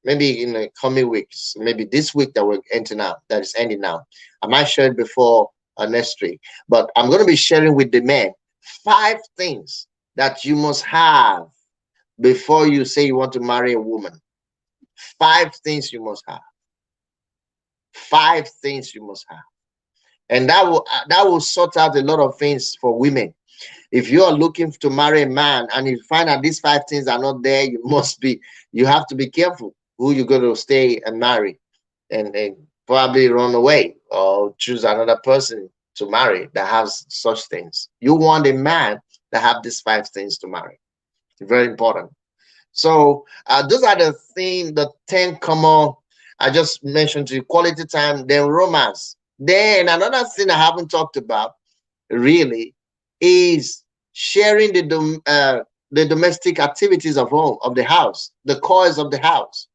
maybe in the coming weeks, maybe this week that we're entering now, that is ending now. I might share it before next week, but I'm going to be sharing with the men 5 things that you must have before you say you want to marry a woman. 5 things you must have. 5 things you must have. And that will sort out a lot of things for women. If you are looking to marry a man and you find that these 5 things are not there, you have to be careful who you're going to stay and marry, and probably run away or choose another person to marry that has such things. You want a man that have these 5 things to marry. Very important. So those are the thing, the 10 common I just mentioned to you: quality time, then romance. Then another thing I haven't talked about really is sharing the domestic activities of home, of the house, the chores of the house.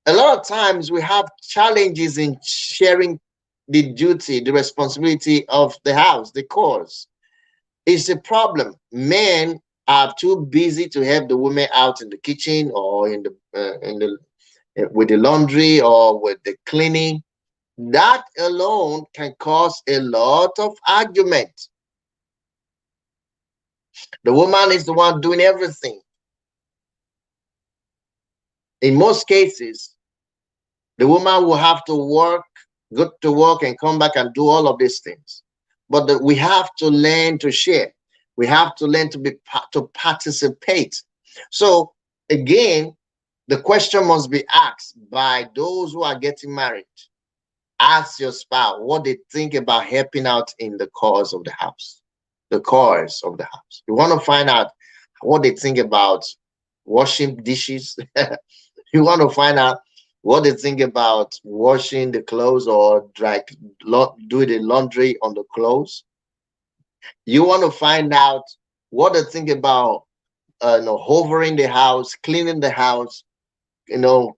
A lot of times we have challenges in sharing the duty, the responsibility of the house, the chores. It's a problem. Men are too busy to help the women out in the kitchen, or in the with the laundry or with the cleaning. That alone can cause a lot of argument. The woman is the one doing everything. In most cases, the woman will have to work, go to work, and come back and do all of these things. But we have to learn to share. We have to learn to participate. So again, the question must be asked by those who are getting married. Ask your spouse what they think about helping out in the cause of the house, the chores of the house. You want to find out what they think about washing dishes. You want to find out what they think about washing the clothes, or do the laundry on the clothes. You want to find out what they think about hovering the house, cleaning the house, you know,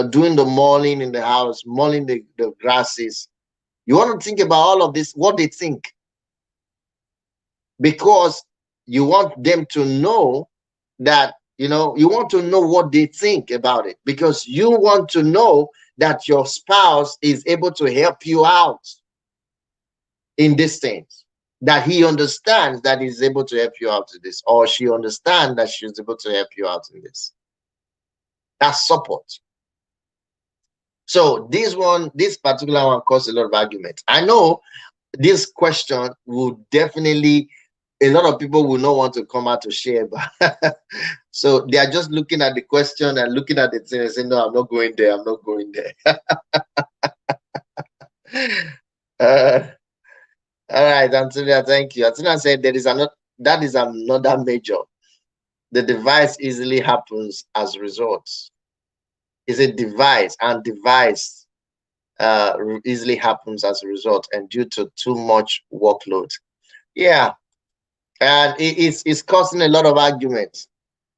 doing the mowing in the house, mowing the grasses. You want to think about all of this, what they think, because you want them to know that, you want to know what they think about it, because you want to know that your spouse is able to help you out in these things, that he understands that he's able to help you out in this, or she understands that she's able to help you out in this. That's support. So this particular one caused a lot of argument. I know this question will definitely, a lot of people will not want to come out to share, but so they are just looking at the question and looking at the thing and saying, no, I'm not going there, I'm not going there. All right, Antonia, thank you. Antonia said that is another major. The device easily happens as a result. Is a device, and device easily happens as a result, and due to too much workload. Yeah, and it's causing a lot of arguments,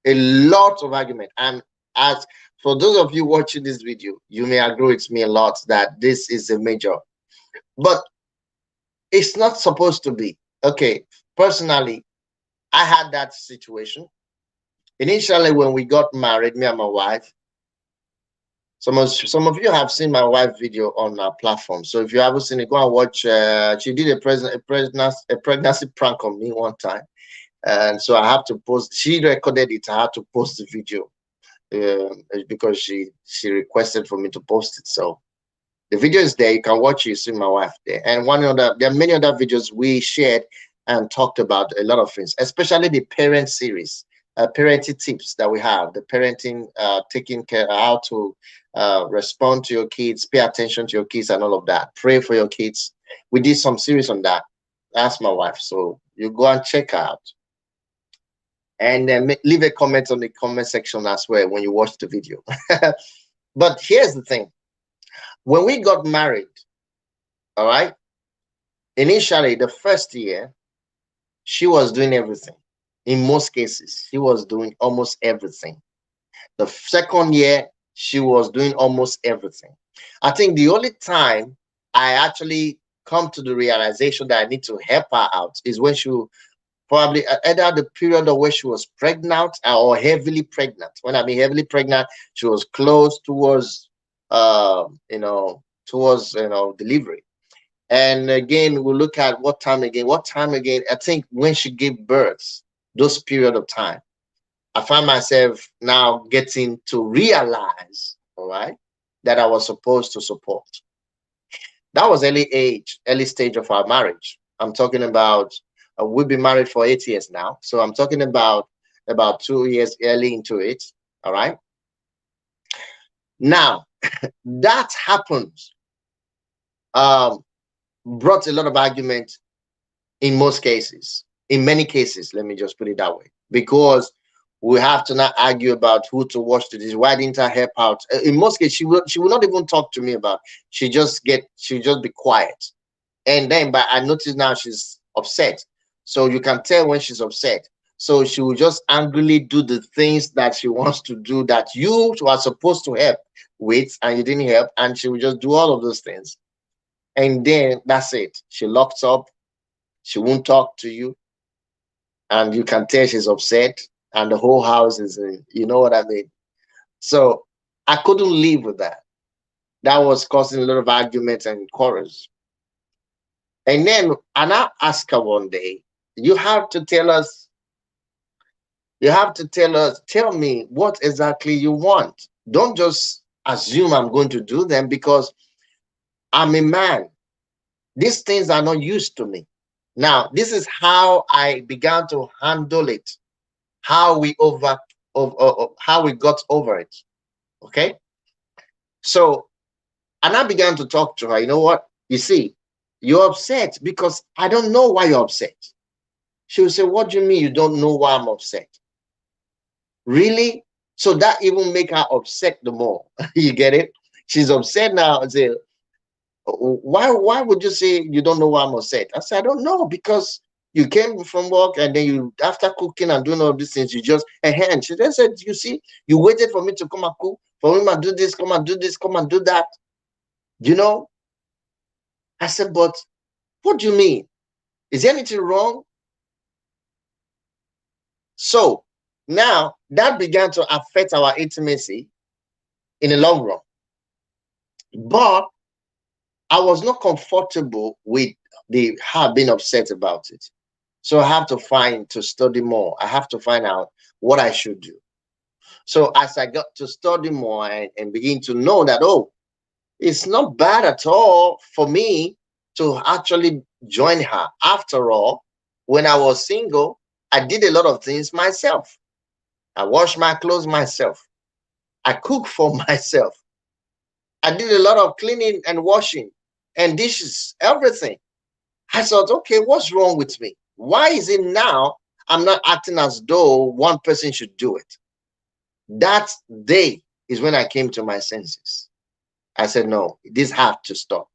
a lot of argument. And as for those of you watching this video, you may agree with me a lot that this is a major, but it's not supposed to be. Okay, personally, I had that situation initially when we got married, me and my wife. Some of you have seen my wife video on our platform. So if you haven't seen it, go and watch. She did a pregnancy prank on me one time, and so I have to post. She recorded it. I had to post the video because she requested for me to post it. So the video is there. You can watch it. You see my wife there. And there are many other videos we shared and talked about a lot of things, especially the parent series, parenting tips that we have, the parenting, taking care, how to respond to your kids, pay attention to your kids, and all of that. Pray for your kids. We did some series on that. That's my wife. So you go and check out, and then leave a comment on the comment section as well when you watch the video. But here's the thing. When we got married, all right, initially the first year, she was doing everything. In most cases, she was doing almost everything. The second year, she was doing almost everything. I think the only time I actually come to the realization that I need to help her out is when she probably either the period of where she was pregnant or heavily pregnant. When I mean heavily pregnant, she was close towards delivery. And again, we'll look at what time again. I think when she gave birth, those period of time, I find myself now getting to realize, all right, that I was supposed to support. That was early stage of our marriage. I'm talking about, we've been married for 8 years now. So I'm talking about 2 years early into it. All right. Now, that happens, brought a lot of argument in most cases. In many cases, let me just put it that way, because We have to not argue about who to wash the dishes. Why didn't I help out? In most cases, she will not even talk to me about. She'll just be quiet. And then, but I notice now she's upset. So you can tell when she's upset. So she will just angrily do the things that she wants to do that you are supposed to help with, and you didn't help, and she will just do all of those things. And then that's it. She locks up. She won't talk to you, and you can tell she's upset, and the whole house is, you know what I mean. So I couldn't live with that. That was causing a lot of arguments and quarrels. And then, and I asked her one day, you have to tell us, tell me what exactly you want. Don't just assume I'm going to do them because I'm a man. These things are not used to me. Now, this is how I began to handle it, how we how we got over it. Okay. So, and I began to talk to her. You know what? You see, you're upset because I don't know why you're upset. She will say, what do you mean you don't know why I'm upset? Really? So that even make her upset the more. You get it? She's upset now and say, why would you say you don't know why I'm upset? I said, I don't know, because you came from work and then you, after cooking and doing all these things, you just a hand. She then said, you see, you waited for me to come and cook, for me to do this, come and do this, come and do that. You know? I said, but what do you mean? Is there anything wrong? So now that began to affect our intimacy in the long run. But I was not comfortable with the her being upset about it. So I have to study more. I have to find out what I should do. So as I got to study more and begin to know that, oh, it's not bad at all for me to actually join her. After all, when I was single, I did a lot of things myself. I washed my clothes myself. I cooked for myself. I did a lot of cleaning and washing and dishes, everything. I thought, okay, what's wrong with me? Why is it now I'm not acting as though one person should do it? That day is when I came to my senses. I said, no, this has to stop.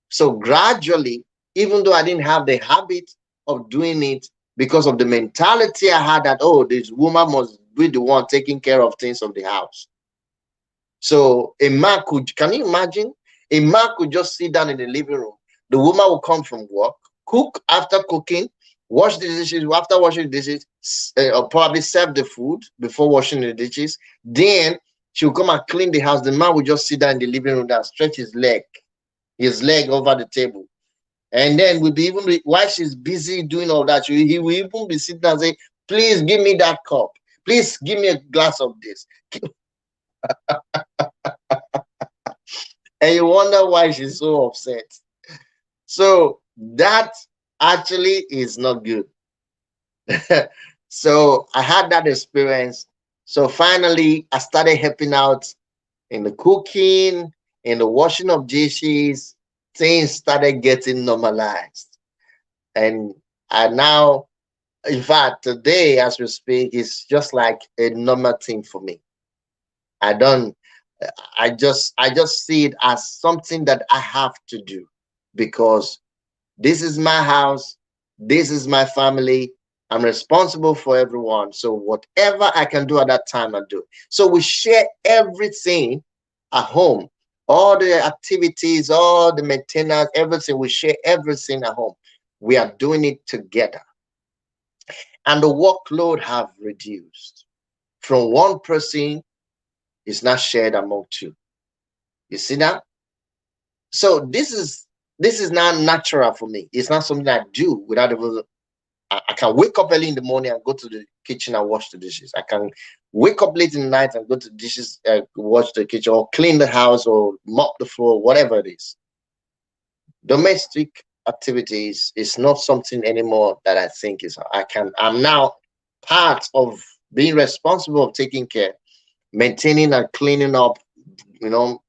So gradually, even though I didn't have the habit of doing it because of the mentality I had that, oh, this woman must be the one taking care of things of the house. So a man could, can you imagine? A man could just sit down in the living room. The woman will come from work, cook after cooking, wash the dishes after washing the dishes, or probably serve the food before washing the dishes. Then she'll come and clean the house. The man will just sit down in the living room and stretch his leg over the table. And then we'll be even while she's busy doing all that, he will even be sitting and say, please give me that cup. Please give me a glass of this. And you wonder why she's so upset. So that actually is not good. So I had that experience. So finally, I started helping out in the cooking, in the washing of dishes. Things started getting normalized. And I now, in fact, today as we speak, it's just like a normal thing for me. I don't, I just see it as something that I have to do because this is my house. This is my family. I'm responsible for everyone. So whatever I can do at that time, I do. So we share everything at home. All the activities, all the maintenance, everything. We share everything at home. We are doing it together. And the workload have reduced. From one person, it's not shared among two. You see that? So this is not natural for me. It's not something I do without even. I can wake up early in the morning and go to the kitchen and wash the dishes. I can wake up late in the night and go to the dishes, wash the kitchen, or clean the house, or mop the floor, whatever it is. Domestic activities is not something anymore that I think is. I'm now part of being responsible of taking care, maintaining and cleaning up. You know,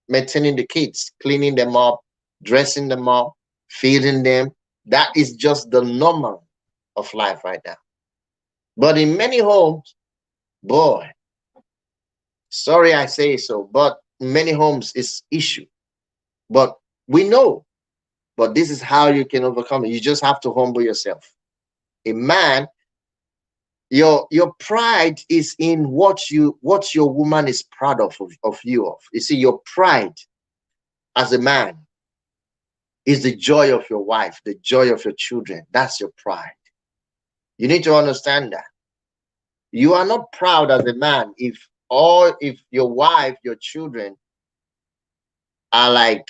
maintaining the kids, cleaning them up, dressing them up, feeding them. That is just the normal of life right now. But in many homes, boy, sorry I say so, but in many homes it's issue. But we know, but this is how you can overcome it. You just have to humble yourself. A man, your pride is in what your woman is proud of you of. You see, your pride as a man is the joy of your wife, the joy of your children. That's your pride. You need to understand that. You are not proud as a man if your wife, your children are like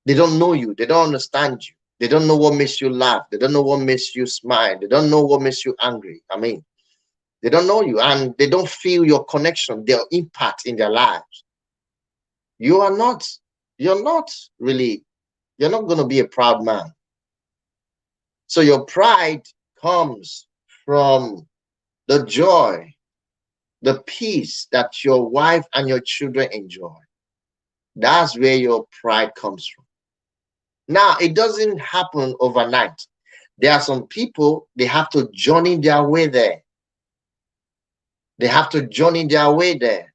they don't know you, they don't understand you, they don't know what makes you laugh, they don't know what makes you smile, they don't know what makes you angry. I mean, they don't know you and they don't feel your connection, their impact in their lives. You are not, you're not really, you're not going to be a proud man. So your pride comes from the joy, the peace that your wife and your children enjoy. That's where your pride comes from. Now, it doesn't happen overnight. There are some people, they have to journey their way there. They have to journey their way there.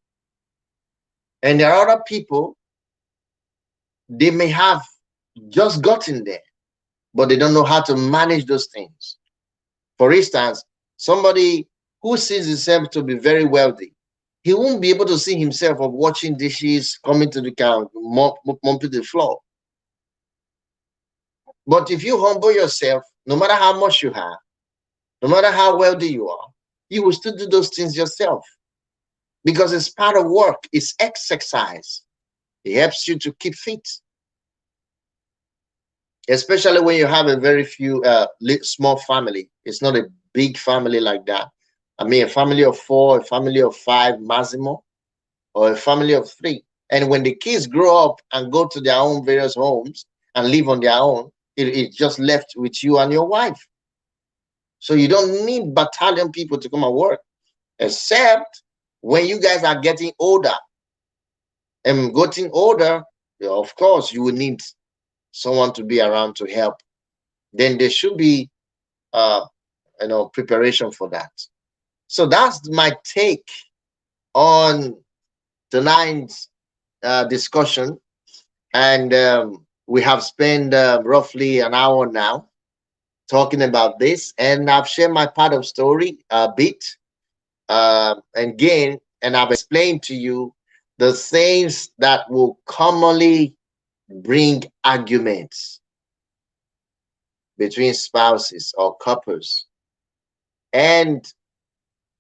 And there are other people, they may have just gotten there, but they don't know how to manage those things. For instance, somebody who sees himself to be very wealthy, he won't be able to see himself of washing dishes, coming to the car, mopping the floor. But if you humble yourself, no matter how much you have, no matter how wealthy you are, you will still do those things yourself because it's part of work, it's exercise. It helps you to keep fit, especially when you have a very few small family. It's not a big family like that. I mean, a family of four, a family of five, maximum, or a family of three. And when the kids grow up and go to their own various homes and live on their own, it's just left with you and your wife. So you don't need battalion people to come and work, except when you guys are getting older. And getting older, of course, you will need someone to be around to help. Then there should be, uh, preparation for that. So that's my take on tonight's discussion, and we have spent roughly an hour now talking about this, and I've shared my part of story a bit, again, and I've explained to you the things that will commonly bring arguments between spouses or couples. And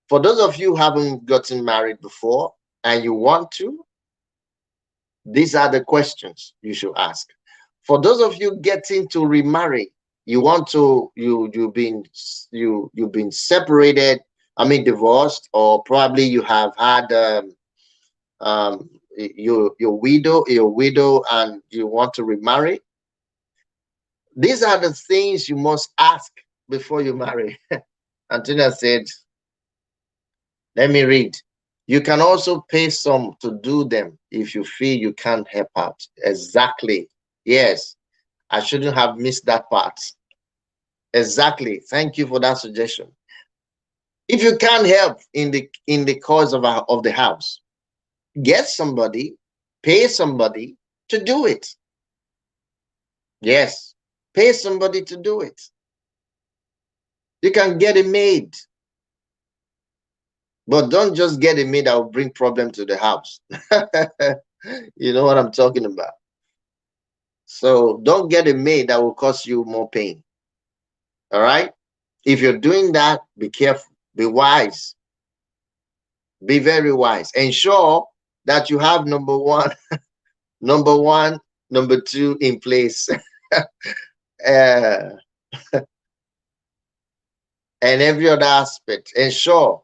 for those of you who haven't gotten married before and you want to, these are the questions you should ask. For those of you getting to remarry, you want to you've been separated, I mean divorced, or probably you have had your widow and you want to remarry. These are the things you must ask before you marry. Antonia said, let me read. You can also pay some to do them if you feel you can't help out. Exactly. Yes. I shouldn't have missed that part. Exactly. Thank you for that suggestion. If you can't help in the cause of the house, get somebody, pay somebody to do it. Yes. Pay somebody to do it. You can get a maid. But don't just get a maid that will bring problem to the house. You know what I'm talking about. So don't get a maid that will cause you more pain. All right. If you're doing that, be careful, be wise, be very wise. Ensure that you have number one, number one, number two in place. And every other aspect. Ensure,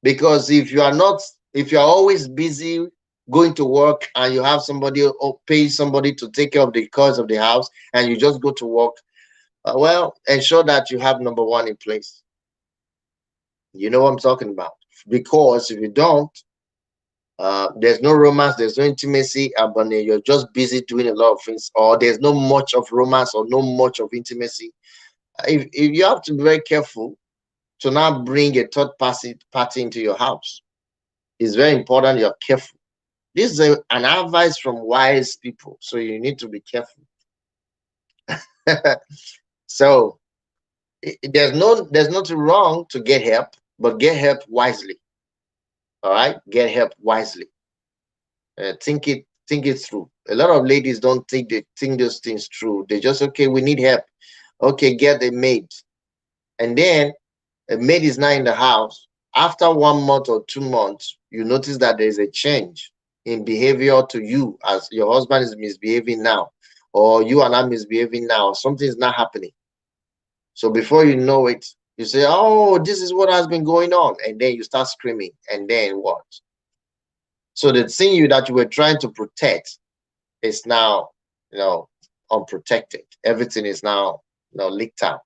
because if you are not, if you are always busy going to work and you have somebody or pay somebody to take care of the cause of the house and you just go to work, well, ensure that you have number one in place. You know what I'm talking about. Because if you don't, there's no romance, there's no intimacy, but you're just busy doing a lot of things, or there's no much of romance or no much of intimacy. If you have to be very careful to not bring a third party into your house. It's very important you're careful. This is an advice from wise people, so you need to be careful. So there's nothing wrong to get help, but get help wisely. All right, get help wisely. Think it through. A lot of ladies don't think those things through. They just, okay, we need help. Okay, get a maid, and then a maid is not in the house. After 1 month or 2 months, you notice that there is a change in behavior to you, as your husband is misbehaving now, or you are not misbehaving now. Something is not happening. So before you know it, you say, "Oh, this is what has been going on," and then you start screaming. And then what? So the thing that you were trying to protect is now, you know, unprotected. Everything is now, leaked out.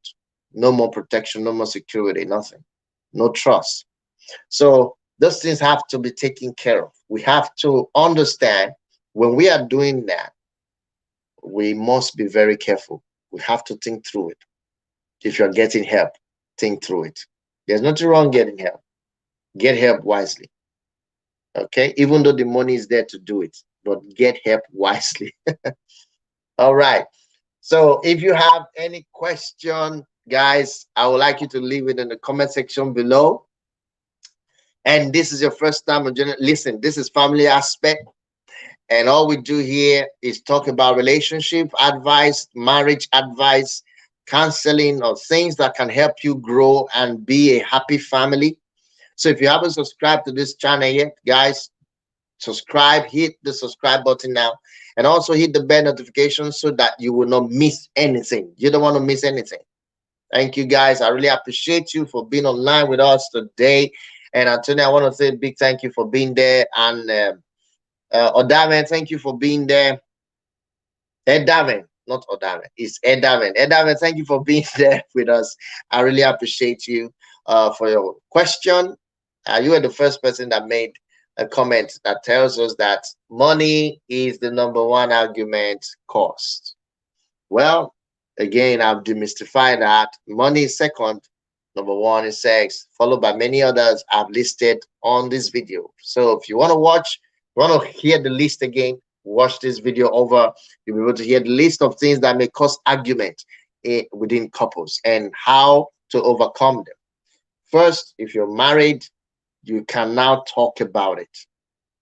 No more protection, no more security, nothing, no trust. So those things have to be taken care of. We have to understand when we are doing that, we must be very careful. We have to think through it. If you're getting help, think through it. There's nothing wrong getting help. Get help wisely. Okay, even though the money is there to do it, but get help wisely. All right. So if you have any question, guys, I would like you to leave it in the comment section below. And this is your first time on listen, this is Family Aspect. And all we do here is talk about relationship advice, marriage advice, counseling, or things that can help you grow and be a happy family. So if you haven't subscribed to this channel yet, guys, subscribe, hit the subscribe button now, and also hit the bell notification so that you will not miss anything. You don't want to miss anything. Thank you, guys. I really appreciate you for being online with us today. And Antonio, I want to say a big thank you for being there. And Odaven, thank you for being there. Edaven, not Odaven, it's Edaven. Edaven, thank you for being there with us. I really appreciate you for your question. You were the first person that made a comment that tells us that money is the #1 argument cost. Well, again, I've demystified that. Money is second. #1 is sex, followed by many others I've listed on this video. So if you want to watch, you want to hear the list again, watch this video over. You'll be able to hear the list of things that may cause argument within couples and how to overcome them. First, if you're married, you can now talk about it.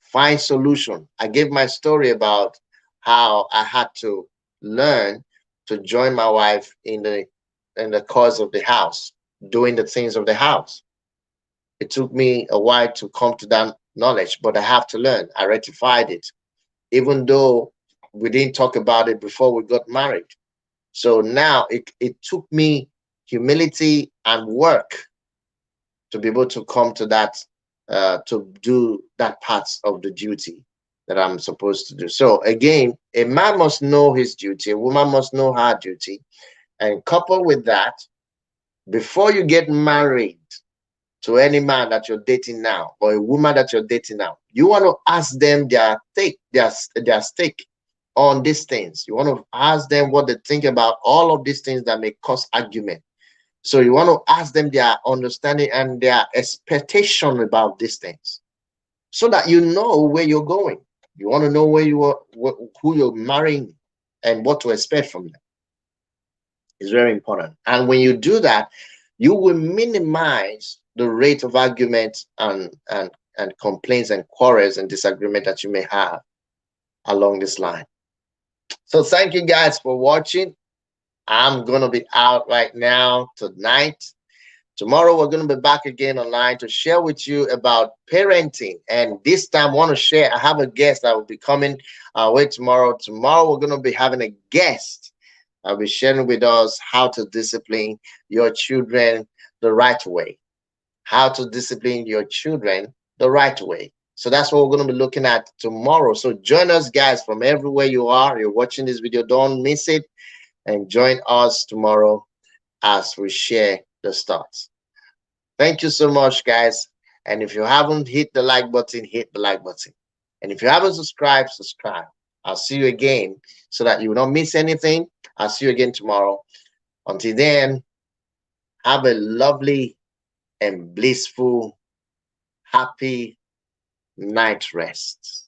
Find solution. I gave my story about how I had to learn to join my wife in the cause of the house, doing the things of the house. It took me a while to come to that knowledge, but I have to learn. I rectified it, even though we didn't talk about it before we got married. So now it took me humility and work to be able to come to that, to do that part of the duty that I'm supposed to do. So again, a man must know his duty, a woman must know her duty. And coupled with that, before you get married to any man that you're dating now or a woman that you're dating now, you want to ask them their stake on these things. You want to ask them what they think about all of these things that may cause argument. So you want to ask them their understanding and their expectation about these things, so that you know where you're going. You want to know where you are, who you're marrying, and what to expect from them. It's very important. And when you do that, you will minimize the rate of argument and complaints and quarrels and disagreement that you may have along this line. So thank you guys for watching. I'm going to be out right now tonight. Tomorrow, we're going to be back again online to share with you about parenting. And this time, I want to share, I have a guest that will be coming our way tomorrow. Tomorrow, we're going to be having a guest. I'll be sharing with us how to discipline your children the right way. How to discipline your children the right way. So that's what we're going to be looking at tomorrow. So join us, guys, from everywhere you are. You're watching this video. Don't miss it. And join us tomorrow as we share the thoughts. Thank you so much, guys. And if you haven't hit the like button, hit the like button. And if you haven't subscribed, subscribe. I'll see you again so that you will not miss anything. I'll see you again tomorrow. Until then, Have a lovely and blissful, happy night rest.